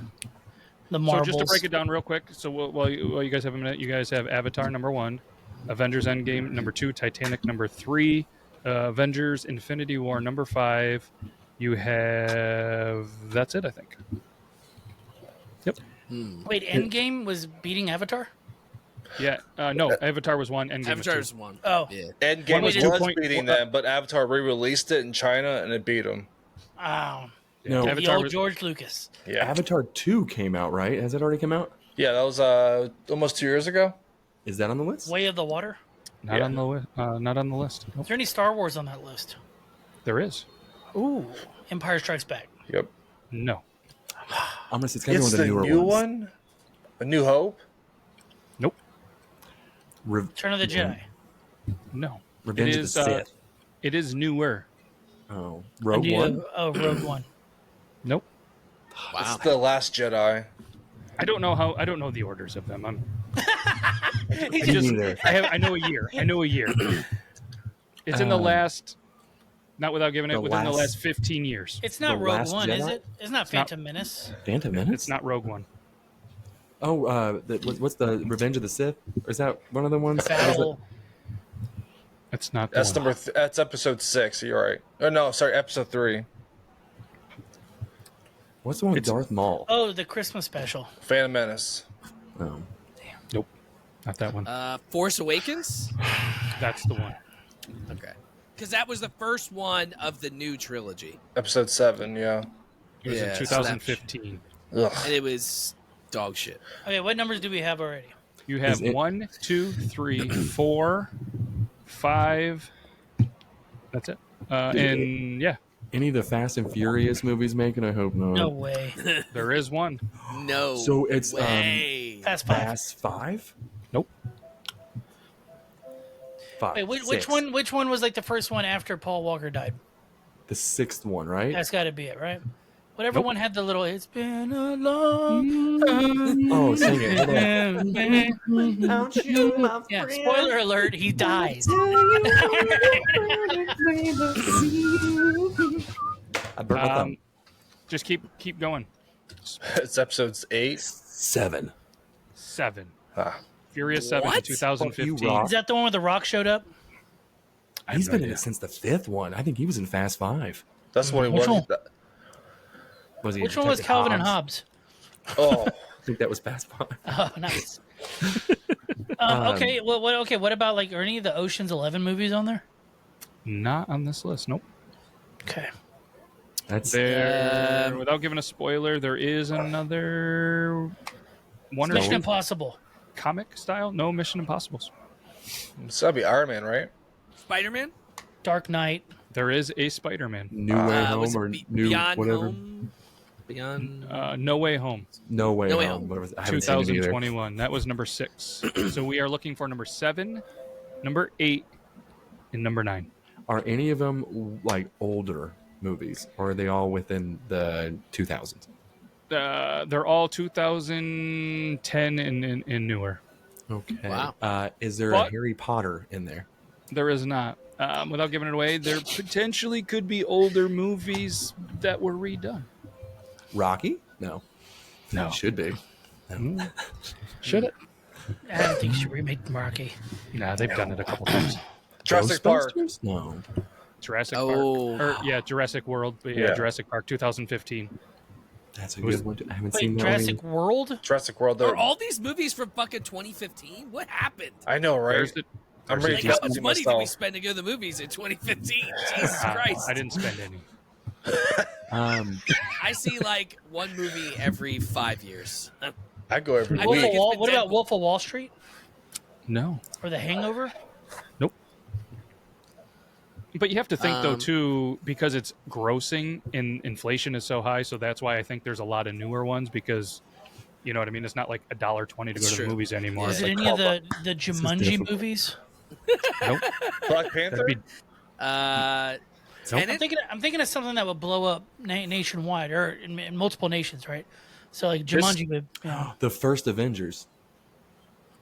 So marbles. just to break it down real quick, so while you guys have a minute, you guys have Avatar number 1, Avengers Endgame number 2, Titanic number 3, Avengers Infinity War number 5. You have that's it, I think. Yep. Wait, Endgame was beating Avatar? Yeah. No, Avatar was 1. Endgame Avatar's was one. Oh. Yeah. Endgame One was was 2 point- beating them, but Avatar re-released it in China and it beat them. Oh. 2. No. The Avatar old was, George Lucas. Yeah. Avatar 2 came out, right? Has it already come out? Yeah, that was almost 2 years ago. Is that on the list? Way of the Water. not on the list. Nope. Is there any Star Wars on that list? There is. Ooh. Empire Strikes Back. Yep. No. I'm gonna say it's gotta be one It's of the the newer new ones. one? A New Hope? Nope. Turn of the Jedi. No. Revenge It of is, the Sith. It is newer. Oh, A Rogue new- One. Oh, Rogue One. Nope. Wow. It's The Last Jedi. I don't know the orders of them. Me just neither. I know a year. It's in the last, not without giving it, The within the last- last 15 years. It's not The Rogue Last One, is Jedi? it? It's not Phantom Menace. Phantom Menace. It's not Rogue One. Oh, what's the Revenge of the Sith? Or is that one of the ones? Battle. It's not. The That's one. that's episode 6. You're right. Oh no, sorry, episode 3. What's the one with Darth Maul? Oh, the Christmas special. Phantom Menace. Oh. Nope. Not that one. Force Awakens? That's the one. Okay. Because that was the first one of the new trilogy. Episode 7. Yeah. It was Yeah, in so 2015. Ugh. And it was dog shit. Okay, what numbers do we have already? You have Is it- 1, 2, 3, 4, 5. That's it. And yeah, Any of the Fast and Furious movies making? I hope not. No way. there is one. No. So it's, way. Fast Five. Fast 5? Nope. 5. Wait, which 6. one? Which one was like the first one after Paul Walker died? The 6th one, right? That's got to be it, right? Whatever Nope. one had the little. It's been a long time. Oh, sing it. Hold on. Yeah. Spoiler alert: he dies. I burnt my thumb. Just keep going. It's episodes 8. 7. 7. Ah. Furious 7 in What? 2015. Fuck you, Rock. Is that the one where The Rock showed up? I have He's no been in idea. it since the 5th one. I think he was in Fast 5. That's when he Which was. one? Was he? Which one was Detective Calvin and Hobbes? Oh, I think that was Fast 5. Oh, nice. Okay. Well, what? Okay. What about like are any of the Ocean's 11 movies on there? Not on this list. Nope. Okay. That's There, without giving a spoiler, there is another one or Mission two Impossible. comic style. No Mission Impossibles. it's gotta be Iron Man, right? Spider-Man? Dark Knight. There is a Spider-Man. New Way Was Home it or New Beyond whatever. Home? Beyond. No Way Home, No Way No Way Home. Home. Whatever. I haven't seen it either. 2021. That was number 6. So we are looking for number 7, number 8, and number 9. Are any of them like older movies, or are they all within the 2000s? They're all 2010 and newer. Okay. Wow. Is there But- a Harry Potter in there? There is not. Without giving it away, there potentially could be older movies that were redone. Rocky? No. No. It should be. Should it? I don't think you should remake Rocky. Nah, they've done it a couple times. Jurassic Park. Ghostbusters? No. Jurassic Oh. Park. Yeah, Jurassic World. But yeah, Yeah. Jurassic Park 2015. That's a Who's- good one. I haven't Wait, seen that Jurassic World? Jurassic World. Are all these movies from fucking 2015? What happened? I know, right? There's the, I'm there's ready the- Like, how to much see money did we myself. spend to go to the movies in 2015? Jesus Christ. I didn't spend any. one. I see like one movie every 5 years. I go every I week. feel like it's been What dead- about Wolf of Wall Street No. or The Hangover? Nope. But you have to think though Um, too, because it's grossing and inflation is so high, so that's why I think there's a lot of newer ones because you know what I mean. It's not like $1.20 to It's go to true. the movies anymore. Yeah. Is It's it like any of $12. the Jumanji difficult. movies? Nope. Black Panther. That'd be, Tenet? I'm thinking of something that would blow up nationwide or in multiple nations, right? So like Jumanji would, you know, The first Avengers.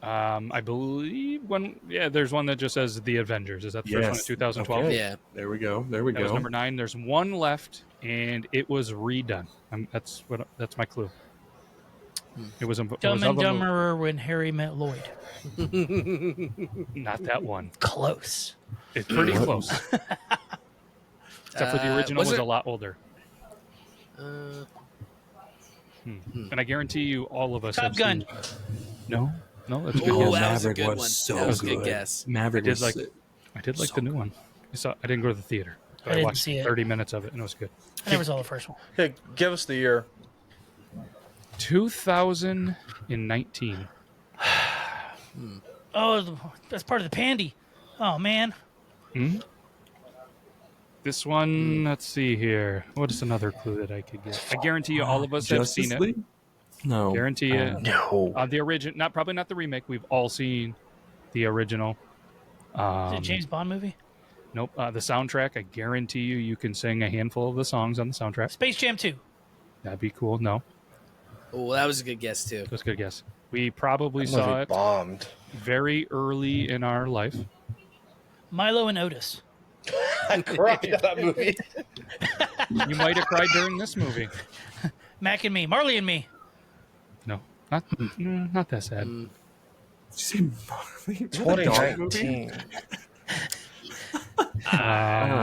I believe there's one that just says The Avengers. Is that the first one in 2012? Okay. Yeah. There we go. There we That go. was number 9. There's one left, and it was redone. That's my clue. It was, Dumb and Dumberer when Harry met Lloyd. not that one. Close. It's pretty close. Except for the original was a lot older. And I guarantee you, all of us Top have Gun. seen. No, that's a good Oh, guess. that was a Maverick good was one. so That was a good good. guess. Maverick I did was like the new one. I didn't go to the theater. But I I didn't watched see it. 30 minutes of it, and it was good. I never saw the first one. Hey, give us the year. 2019. Oh, that's part of the pandy. Oh man. This one, let's see here. What is another clue that I could get? I guarantee you, all of us have Justice seen it. League? No. Guarantee you. No. The original, probably not the remake. We've all seen the original. Is it a James Bond movie? Nope. The soundtrack, I guarantee you can sing a handful of the songs on the soundtrack. Space Jam 2. That'd be cool. No, Oh, that was a good guess too. that's a good guess. We probably That saw movie it bombed. very early in our life. Milo and Otis. I cried at that movie. You might have cried during this movie. Mac and Me. Marley and Me. No, not that sad. Did you say Marley? Is that a dog movie? 2019.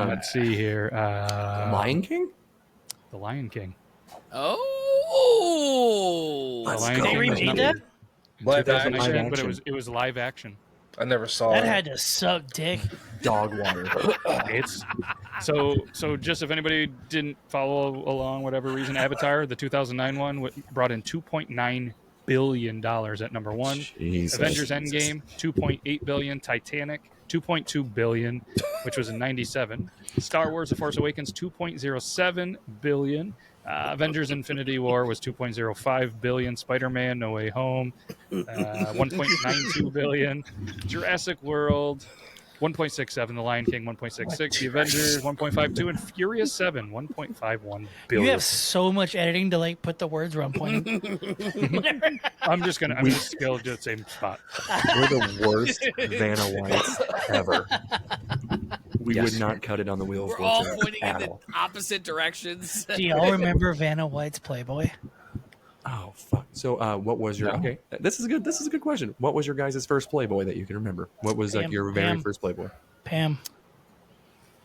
Let's see here. Lion King? The Lion King. Oh, Let's Lion go. They King was remade number- that? in Live 2019, action. but it was live action. I never saw That it. had to suck dick. Dog water. It's so just if anybody didn't follow along, whatever reason, Avatar, the 2009 one, brought in $2.9 billion at number 1. Jesus. Avengers Endgame, 2.8 billion. Titanic, 2.2 billion, which was in 97. Star Wars: The Force Awakens, 2.07 billion. Avengers Infinity War was 2.05 billion. Spider-Man No Way Home, 1.92 billion. Jurassic World, 1.67. The Lion King, 1.66. The Avengers, 1.52. And Furious 7, 1.51 billion. You have so much editing to like put the words where I'm pointing. I'm just gonna go to the same spot. We're the worst Vanna Whites ever. We Yes. would not cut it on the wheel of we're all fortune pointing in at the all. opposite directions. Do y'all remember Vanna White's Playboy? Oh fuck! So, what was your? No. Okay, this is good. This is a good question. What was your guys' first Playboy that you can remember? What was like Pam. your very Pam. first Playboy? Pam.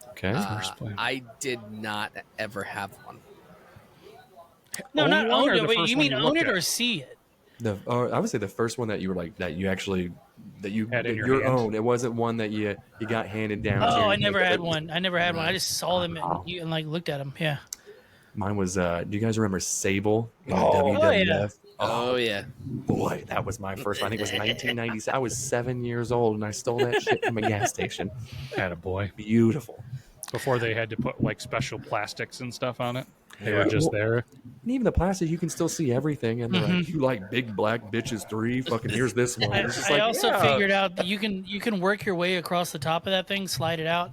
Okay. Play. I did not ever have one. No, Own not one own or it. the Wait, first you one mean you own looked it at? or see it? I would say the first one that you were like that you actually that you Had in that your your hand. own. It wasn't one that you got handed down. to Oh, you. I never Like, had one. I never had one. I just saw them and like looked at them. Yeah. Mine was. Do you guys remember Sable? in the Oh. WWF? Oh yeah. Boy, that was my first. I think it was 1997. I was 7 years old and I stole that shit from a gas station. Had a boy. Beautiful. Before they had to put like special plastics and stuff on it. They Yeah. were just Well, there. And even the plastic, you can still see everything. And they're like, "You like big black bitches 3? Fucking here's this one." It's just I like, also yeah. figured out that you can work your way across the top of that thing, slide it out,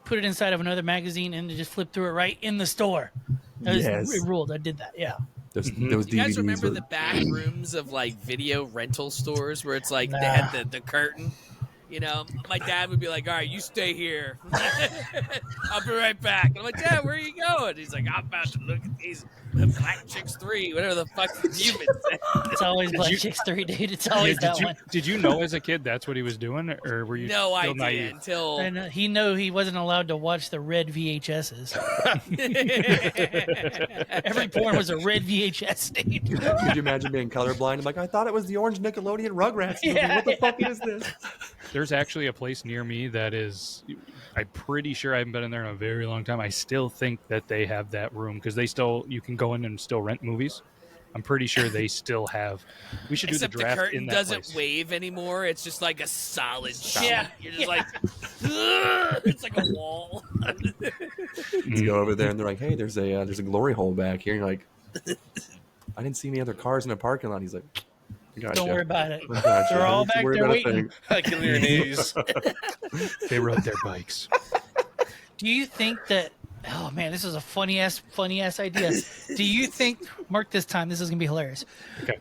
put it inside of another magazine, and just flip through it right in the store. That was, Yes. It ruled. I did that. Yeah. Those Do you guys DVDs remember were- the back rooms of like video rental stores where it's like they Nah. had the curtain? You know, my dad would be like, "All right, you stay here. I'll be right back." And I'm like, "Dad, where are you going?" He's like, "I'm about to look at these Black Chicks 3, whatever the fuck you've been saying." It's always Black Chicks 3, dude. It's always that one. Did you know as a kid that's what he was doing, or were you No still idea naive? until And he knew he wasn't allowed to watch the red VHSs. Every porn was a red VHS stain. Could you imagine being colorblind? I'm like, I thought it was the orange Nickelodeon Rugrats movie. Yeah, What the yeah. fuck is this? There's actually a place near me that is, I'm pretty sure I haven't been in there in a very long time. I still think that they have that room because you can go in and still rent movies. I'm pretty sure they still have. We should Except do the the draft curtain in that doesn't place. wave anymore. It's just like a solid sheet. Yeah. You're just like, "Ugh," it's like a wall. You go over there and they're like, "Hey, there's a glory hole back here." And you're like, "I didn't see any other cars in the parking lot." He's like, "Gotcha. Don't worry about it. Gotcha. They're all Don't back worry there about a waiting. thing." I can hear your knees. They rode their bikes. Do you think that? Oh man, this is a funny ass idea. Do you think? Mark this time. This is gonna be hilarious. Okay.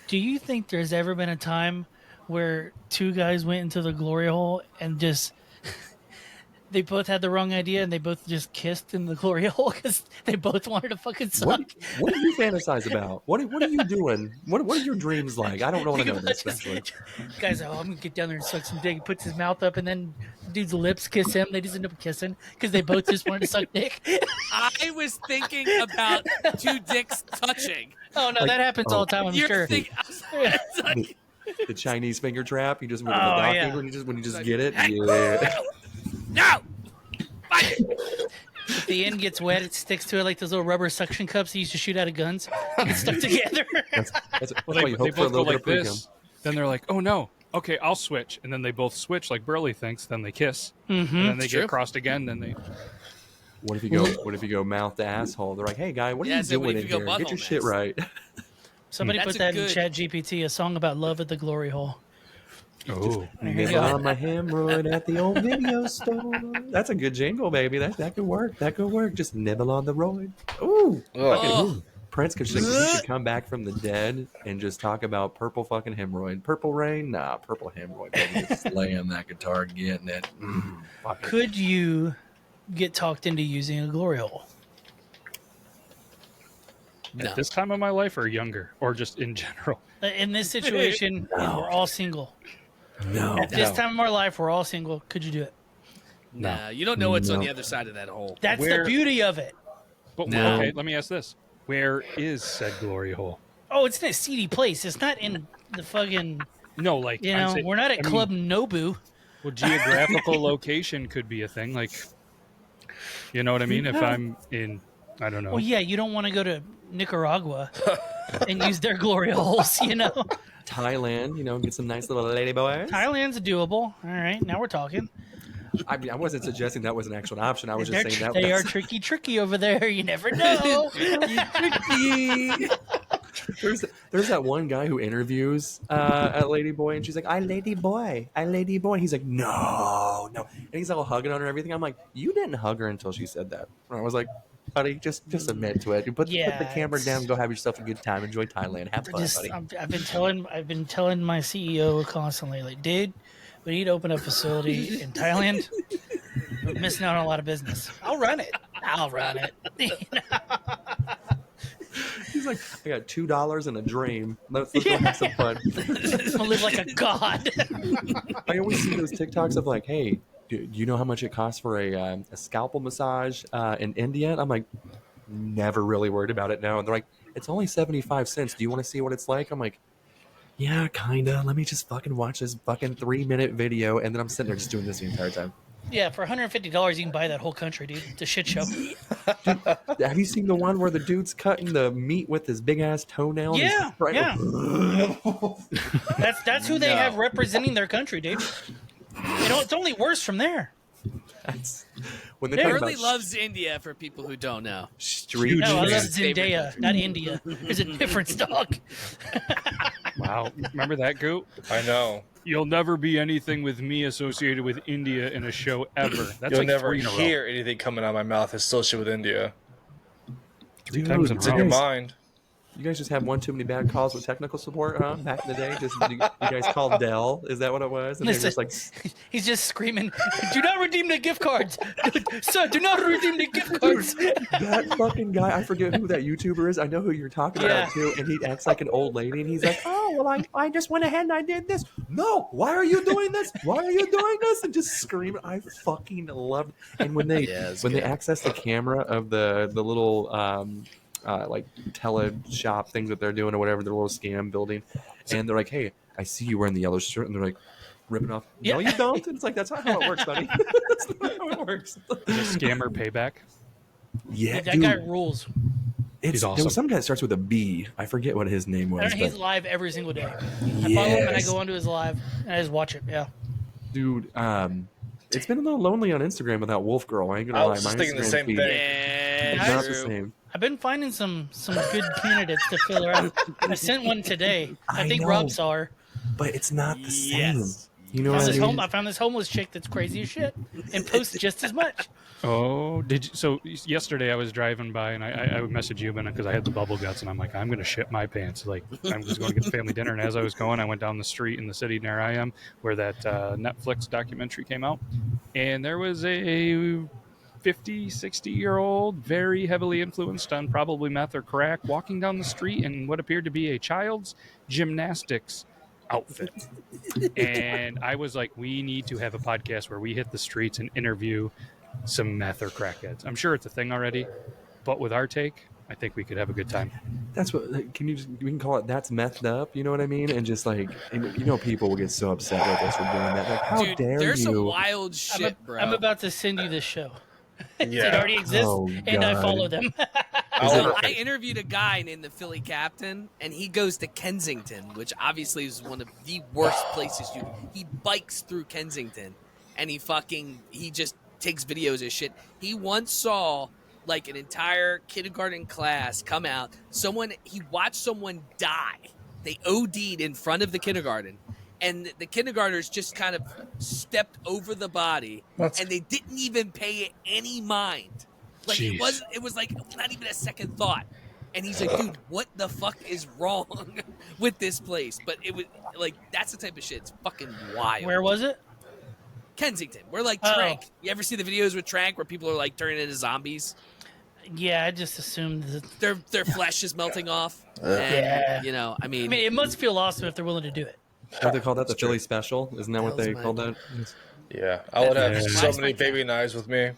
Do you think there's ever been a time where two guys went into the glory hole and just they both had the wrong idea and they both just kissed in the glory hole because they both wanted to fucking suck? What do you fantasize about? What are you doing? What are your dreams like? I don't want to know this. Actually, Guys, I'm gonna get down there and suck some dick. He puts his mouth up, and then dude's lips kiss him. They just end up kissing because they both just wanted to suck dick. I was thinking about two dicks touching. Oh no, that happens all the time. I'm You're sure. it's like, the Chinese finger trap. You just with the Oh, dock yeah. when you just Like, get it. hey. Yeah. no. Fight. If the end gets wet, it sticks to it like those little rubber suction cups you used to shoot out of guns. They get stuck together. That's Well, why they you hope for a both little go bit like of pre-cum. this. Then they're like, "Oh no, okay, I'll switch," and then they both switch like Burley thinks. Then they kiss, and then they True. get crossed again. Then they. What if you go mouth to asshole? They're like, "Hey guy, what are Yeah, you so what doing if in you go here? Get butthole your shit next?" right." Somebody That's put a that good- in Chat GPT, a song about love at the glory hole. Oh, There you Nibble go. on my hemorrhoid at the old video store. That's a good jingle, baby. That could work. That could work. Just nibble on the roid. Ooh. Oh. Prince could he should come back from the dead and just talk about purple fucking hemorrhoid. Purple rain? Nah, purple hemorrhoid. Baby. Just slaying that guitar, getting it. Fuck it. Could you get talked into using a glory hole? No. at this time of my life or younger, or just in general. In this situation, and we're all single. No. At this time of our life, we're all single. Could you do it? Nah, you don't know what's on No. the other side of that hole. That's Where- the beauty of it. But No. okay, let me ask this: where is said glory hole? Oh, it's in a seedy place. It's not in the fucking. No, like You I'm know, saying- we're not at I mean, Club Nobu. well, geographical location could be a thing. Like, you know what I mean? If I'm in, I don't know. Well, yeah, you don't want to go to Nicaragua and use their glory holes. You know, Thailand, get some nice little lady boys. Thailand's doable. All right, now we're talking. I mean, I wasn't suggesting that was an actual option. I was just saying that They are that's- tricky over there. You never know. There's that one guy who interviews a lady boy, and she's like, "I lady boy." And he's like, "No, no," and he's all hugging on her and everything. I'm like, "You didn't hug her until she said that." And I was like, "Buddy, just admit to it. Put the camera it's- down. Go have yourself a good time. Enjoy Thailand. Have fun, buddy." I've been telling my CEO constantly, like, dude, we need to open a facility in Thailand. We're missing out on a lot of business. I'll run it. He's like, "I got $2 and a dream. Let's go have some fun." I'll live like a god. I always see those TikToks of like, "Hey, do you know how much it costs for a scalpel massage in India?" And I'm like, never really worried about it now. And they're like, "It's only 75 cents. Do you want to see what it's like?" I'm like, "Yeah, kinda. Let me just fucking watch this fucking 3-minute video." And then I'm sitting there just doing this the entire time. Yeah, for $150, you can buy that whole country, dude. It's a shit show. Have you seen the one where the dude's cutting the meat with his big ass toenail? and he's Yeah, right- yeah. That's who they No. have representing their country, dude. It's only worse from there. That's when they Yeah. talk Burley about loves India for people who don't know. street. No, I love His favorite Zendaya, country. not India. There's a difference, dog. Wow, remember that, Goot? I know. You'll never be anything with me associated with India in a show ever. That's You'll like never 3 in a row. hear anything coming out of my mouth associated with India. 3 times in a It's in row. your mind. You guys just have one too many bad calls with technical support, huh? Back in the day, just you guys called Dell. Is that what it was? And they're just like, He's just screaming, "Do not redeem the gift cards, sir! Do not redeem the gift cards." that fucking guy. I forget who that YouTuber is. I know who you're talking Yeah. about too. And he acts like an old lady, and he's like, "Oh well, I just went ahead and I did this. No, why are you doing this? Why are you doing this?" And just screaming. I fucking love. And when they Yeah, it's when they good. access the camera of the little like tele shop things that they're doing or whatever, their little scam building, and they're like, "Hey, I see you wearing the yellow shirt," and they're like ripping off. No, Yeah. you don't. And it's like, that's not how it works, buddy. That's not how it works. The scammer payback. Yeah, That dude. guy rules. He's There awesome. was some guy that starts with a B. I forget what his name was. He's But live every single day. I follow him and I go onto his live and I just watch it. Yeah. dude, it's been a little lonely on Instagram without Wolf Girl. I ain't gonna I lie. was just My thinking the Instagram same feed thing. is Yeah, not the true. same. I've been finding some good candidates to fill her out. I sent one today. I think know. Rob saw her. But it's not the Yes. same. You know what I mean? I found this homeless chick that's crazy as shit and posts just as much. Oh, did you? So yesterday I was driving by and I messaged you because I had the bubble guts and I'm like, I'm gonna shit my pants. Like I was going to get the family dinner, and as I was going, I went down the street in the city near I am where that Netflix documentary came out, and there was a 50, 60-year-old, very heavily influenced on probably meth or crack, walking down the street in what appeared to be a child's gymnastics outfit. And I was like, we need to have a podcast where we hit the streets and interview some meth or crackheads. I'm sure it's a thing already, but with our take, I think we could have a good time. That's what. Like, we can call it. That's methed up. You know what I mean? And just like, and, you know, people will get so upset with us for doing that. Like, how Dude, dare there's you? some wild shit, bro. I'm about to send you this show. It Yeah. already exists, Oh, and I God. follow them. So I interviewed a guy named the Philly Captain, and he goes to Kensington, which obviously is one of the worst places he bikes through Kensington, and he just takes videos of shit. He once saw like an entire kindergarten class come out. He watched someone die. They OD'd in front of the kindergarten, and the kindergartners just kind of stepped over the body, and they didn't even pay it any mind. Like Jeez. it was like not even a second thought. And he's like, dude, what the fuck is wrong with this place? But it was like, that's the type of shit. It's fucking wild. Where was it? Kensington. We're like Oh. Trank. You ever see the videos with Trank where people are like turning into zombies? Yeah, I just assumed that. Their flesh is melting off. And, Yeah. you know, I mean, I mean, it must feel awesome if they're willing to do it. What they call that? The Philly special? Isn't that what they Hell's call my- that? Yeah, I would have Yeah. so many baby knives with me.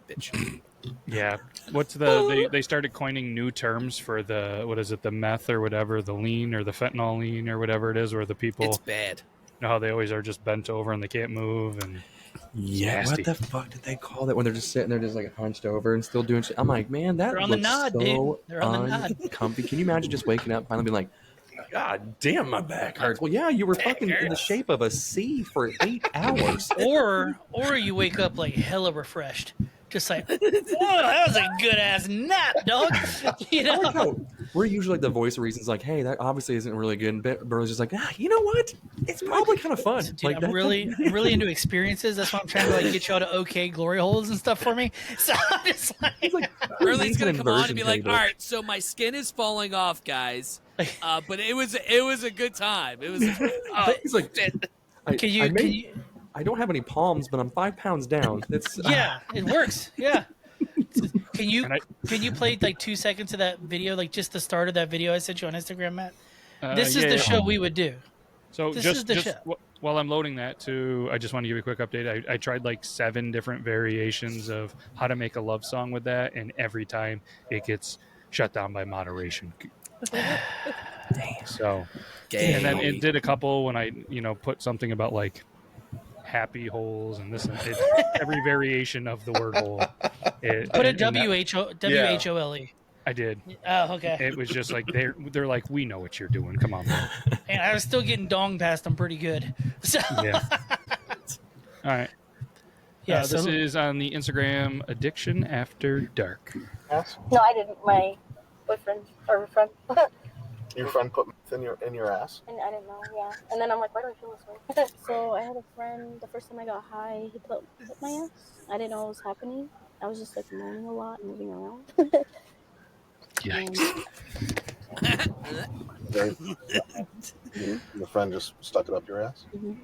bitch. Yeah. What's they started coining new terms for the meth or whatever, the lean or the fentanyl lean or whatever it is, where the people It's bad. know how they always are just bent over and they can't move. And Yeah. Nasty. What the fuck did they call that when they're just sitting there, just like hunched over and still doing shit? I'm like, man, that They're on the looks nod, so dude. They're on the nod. uncomfy. Can you imagine just waking up and finally being like, God damn, my back hurts. Well, yeah, you were fucking in the shape of a C for 8 hours. Or you wake up like hella refreshed. Just like, whoa, that was a good ass nap, dog. You I know? like how we're usually like the voice of reason's like, hey, that obviously isn't really good. And Burrow's just like, you know what? It's probably kind of fun. Dude, like, I'm that's really into experiences. That's why I'm trying to like get y'all to okay glory holes and stuff for me. So I'm just like, He's like, Burley's gonna come on and be inversion like, table. all right, so my skin is falling off, guys. But it was a good time. It was He's like, can you? I don't have any palms, but I'm 5 pounds down. It's Yeah, it works. Yeah. Can you And I- can you play like 2 seconds of that video, like just the start of that video I sent you on Instagram, Matt? This is the show we would do. So This just, is the just show. while I'm loading that too, I just want to give you a quick update. I tried like 7 different variations of how to make a love song with that, and every time it gets shut down by moderation. So, and then it did a couple when I, put something about like happy holes and this and every variation of the word hole. Put a and that- WHOLE. I did. Oh, okay. It was just like they're like, we know what you're doing. Come on, man. And I was still getting dong past them pretty good. So Yeah. All right. yeah, This so is on the Instagram Addiction After Dark. No, I didn't. My boyfriend or friend. Your friend put meth in your ass? And I didn't know, yeah. And then I'm like, why do I feel this way? So I had a friend, the first time I got high, he put my ass. I didn't know what was happening. I was just like moaning a lot and moving around. Yikes. Your friend just stuck it up your ass? Mhm.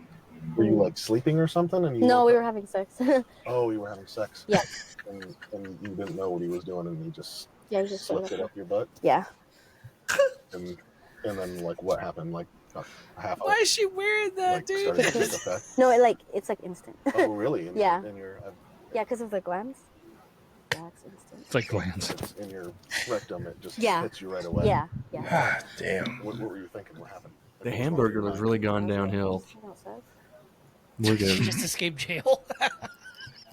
Were you like sleeping or something? And you No, woke we up? were having sex. Oh, you were having sex? Yeah. And you didn't know what he was doing and he just Yeah, he just slipped it up your butt? Yeah. And then like what happened? Like a half Why is she wearing that, like dude? started to take effect? No, it's like instant. Oh, really? Yeah. In your, Yeah, because of the glands. Yeah, it's instant. It's like glands. it's in your rectum. It just Yeah. hits you right away. Yeah, yeah. Damn. What were you thinking? What happened? The hamburger has really gone downhill. Outside. We're good. just escaped jail.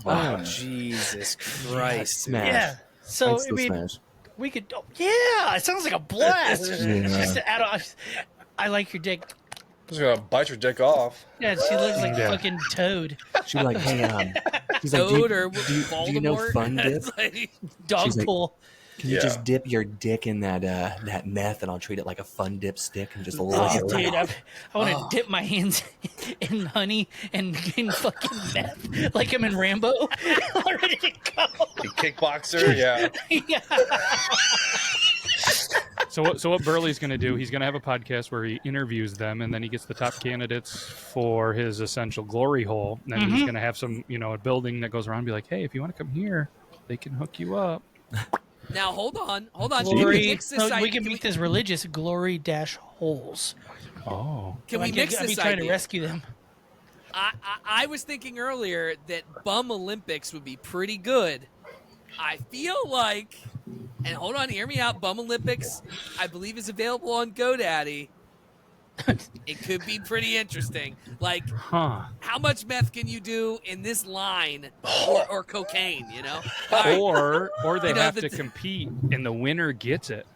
Oh, Jesus Christ. Smash. Yeah. So I'd I still mean, smash. We could. Oh, yeah, it sounds like a blast. Yeah. Just to add on, I like your dick. I'm just gonna bite your dick off. Yeah, she looks like Yeah. fucking Toad. She's like, hey, she's like, Toad or do you know Voldemort? Fun Dip? It's like, Dog She's like- pool. Can you Yeah. just dip your dick in that meth, and I'll treat it like a Fun Dip stick and just lick Oh, it dude, right. I want to dip my hands in honey and in fucking meth, like I'm in Rambo. Ready to go. You kickboxer, yeah. Yeah. So what Burley's going to do, he's going to have a podcast where he interviews them, and then he gets the top candidates for his essential glory hole. And then he's going to have some, a building that goes around and be like, hey, if you want to come here, they can hook you up. now hold on. Can we Glory. mix this No, we idea? can make this religious glory-holes. Oh. Can we I'd mix be this trying to idea? rescue them. I was thinking earlier that Bum Olympics would be pretty good. I feel like, and hold on, hear me out. Bum Olympics, I believe, is available on GoDaddy. It could be pretty interesting. Like, Huh. how much meth can you do in this line, or cocaine? All right. Or they You know, have the- to compete, and the winner gets it.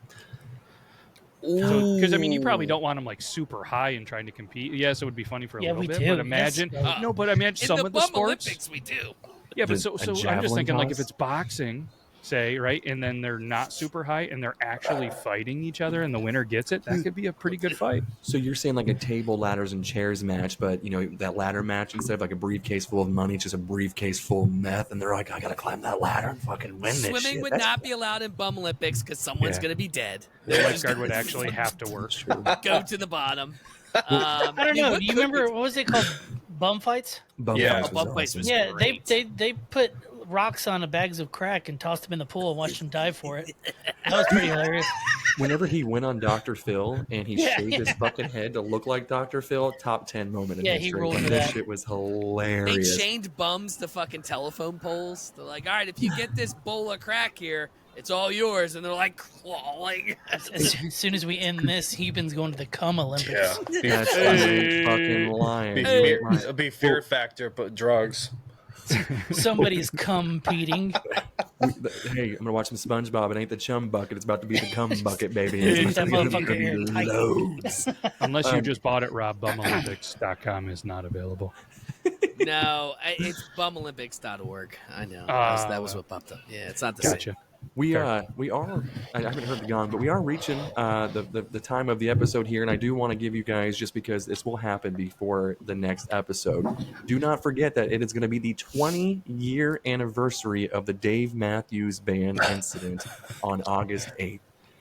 Because you probably don't want them like super high and trying to compete. Yes, it would be funny for a Yeah, little we bit, do. but imagine Yes. no, but imagine In some the of the Bum sports. Olympics, we do. Yeah, but A so I'm just javelin thinking like if toss? it's boxing, say, right, and then they're not super high and they're actually fighting each other, and the winner gets it. That could be a pretty good fight. So you're saying like a table, ladders, and chairs match, but that ladder match, instead of like a briefcase full of money, it's just a briefcase full of meth, and they're like, I gotta climb that ladder and fucking win this Swimming shit. would That's not be allowed in Bum Olympics because someone's Yeah. going to be dead. The lifeguard would actually have to work. true. Go to the bottom. I don't know. what Do you could remember we- what was it called? Bum fights? Bum Yeah. fights Bum was fights awesome. was Yeah, great. they put rocks on the bags of crack and tossed them in the pool and watched them dive for it. That was pretty hilarious. Whenever he went on Dr. Phil and he Yeah, shaved his fucking head to look like Dr. Phil, top 10 moment in Yeah, he history. ruled Like, for that that. shit was They hilarious. chained bums to fucking telephone poles. They're like, all right, if you get this bowl of crack here, it's all yours. And they're like clawing. As soon as we end this, Heben's going to the cum Olympics. Yeah. That's Hey. fucking lying. Be You're fear, lying. it'll be fear factor, but drugs. Somebody's competing. Hey, I'm gonna watch some SpongeBob. It ain't the chum bucket. It's about to be the cum bucket, baby. It's That gonna be motherfucker tight. loads. Unless you just bought it, Rob, bumolympics.com is not available. No, it's bumolympics.org. I know. That was what popped up. Yeah, it's not the Gotcha. same. We are. I haven't heard the gong, but we are reaching the time of the episode here, and I do want to give you guys, just because this will happen before the next episode. Do not forget that it is going to be the 20-year anniversary of the Dave Matthews Band incident on August 8th.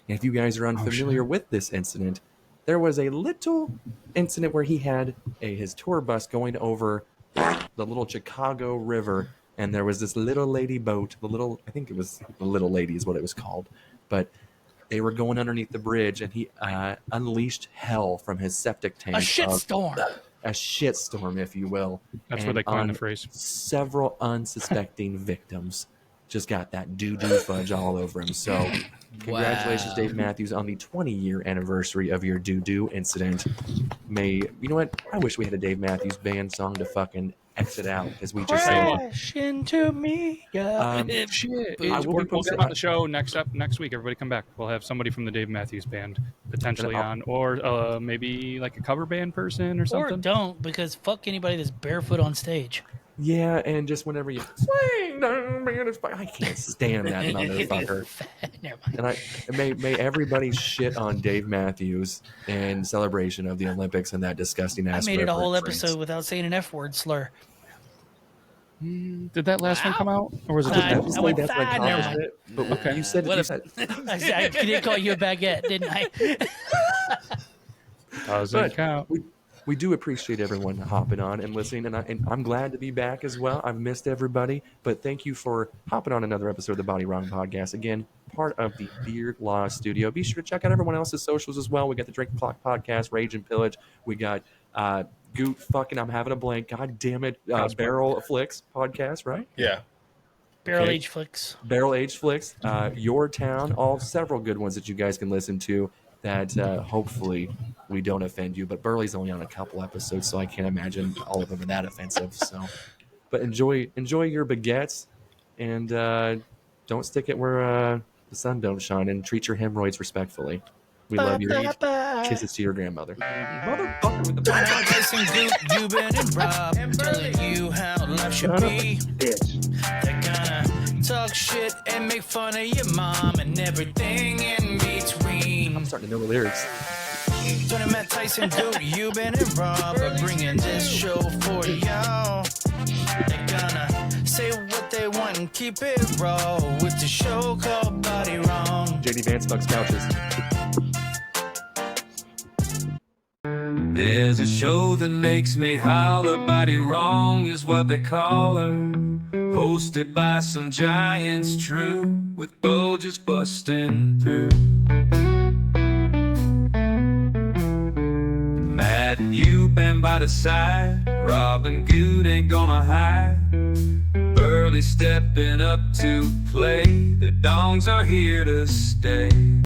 And if you guys are unfamiliar with this incident, there was a little incident where he had his tour bus going over the little Chicago River. And there was this little lady boat, I think it was the Little Lady is what it was called. But they were going underneath the bridge, and he unleashed hell from his septic tank. A shitstorm. A shitstorm, if you will. That's where And they coined the on phrase. Several unsuspecting victims just got that doo-doo fudge all over him. So congratulations, Wow. Dave Matthews, on the 20-year anniversary of your doo-doo incident. You know what? I wish we had a Dave Matthews Band song to fucking exit out, because we just say, Crash into me. Yeah. Shit. I will We'll be get him on the show next week. Everybody come back. We'll have somebody from the Dave Matthews Band potentially on, or maybe like a cover band person or Or something. don't, because fuck anybody that's barefoot on stage. yeah, and just whenever you swing down, man, it's fine. I can't stand that motherfucker. Never mind. And may everybody shit on Dave Matthews in celebration of the Olympics and that disgusting I ass. made it a river whole in France. episode without saying an F word slur. Did that last one come out, or was it I- just I that? went That's fine, what never caused mind. it. But Okay. you said, What you if- said I did call you a baguette, didn't I? Doesn't But count. we do appreciate everyone hopping on and listening, and I'm glad to be back as well. I've missed everybody, but thank you for hopping on another episode of the BodyWrong podcast. Again, part of the Beard Law Studio. Be sure to check out everyone else's socials as well. We got the Drink the Clock podcast, Rage and Pillage. We got Goot fucking, I'm having a blank. God damn it. Barrel Flicks podcast, right? Yeah. Barrel Okay. age flicks. Barrel Age Flicks, Your Town, all several good ones that you guys can listen to that hopefully we don't offend you. But Burley's only on a couple episodes, so I can't imagine all of them are that offensive. So, but enjoy your baguettes, and don't stick it where the sun don't shine, and treat your hemorrhoids respectfully. We love you. Kisses to your grandmother. Motherfucker with the You've been and robbed. I'm telling you how life should be. They're gonna talk shit and make fun of your mom and everything in between. I'm starting to know the lyrics. Tony Matt Tyson, dude, you've been and robbed. But bringing this show for y'all. They're gonna say what they want and keep it raw with the show called Body Wrong. JD Vance fucks couches. There's a show that makes me holler, Body Wrong is what they call her. Hosted by some giants, true, with bulges busting through. Matt and you been by the side, Robin Good ain't gonna hide. Early stepping up to play, the dongs are here to stay.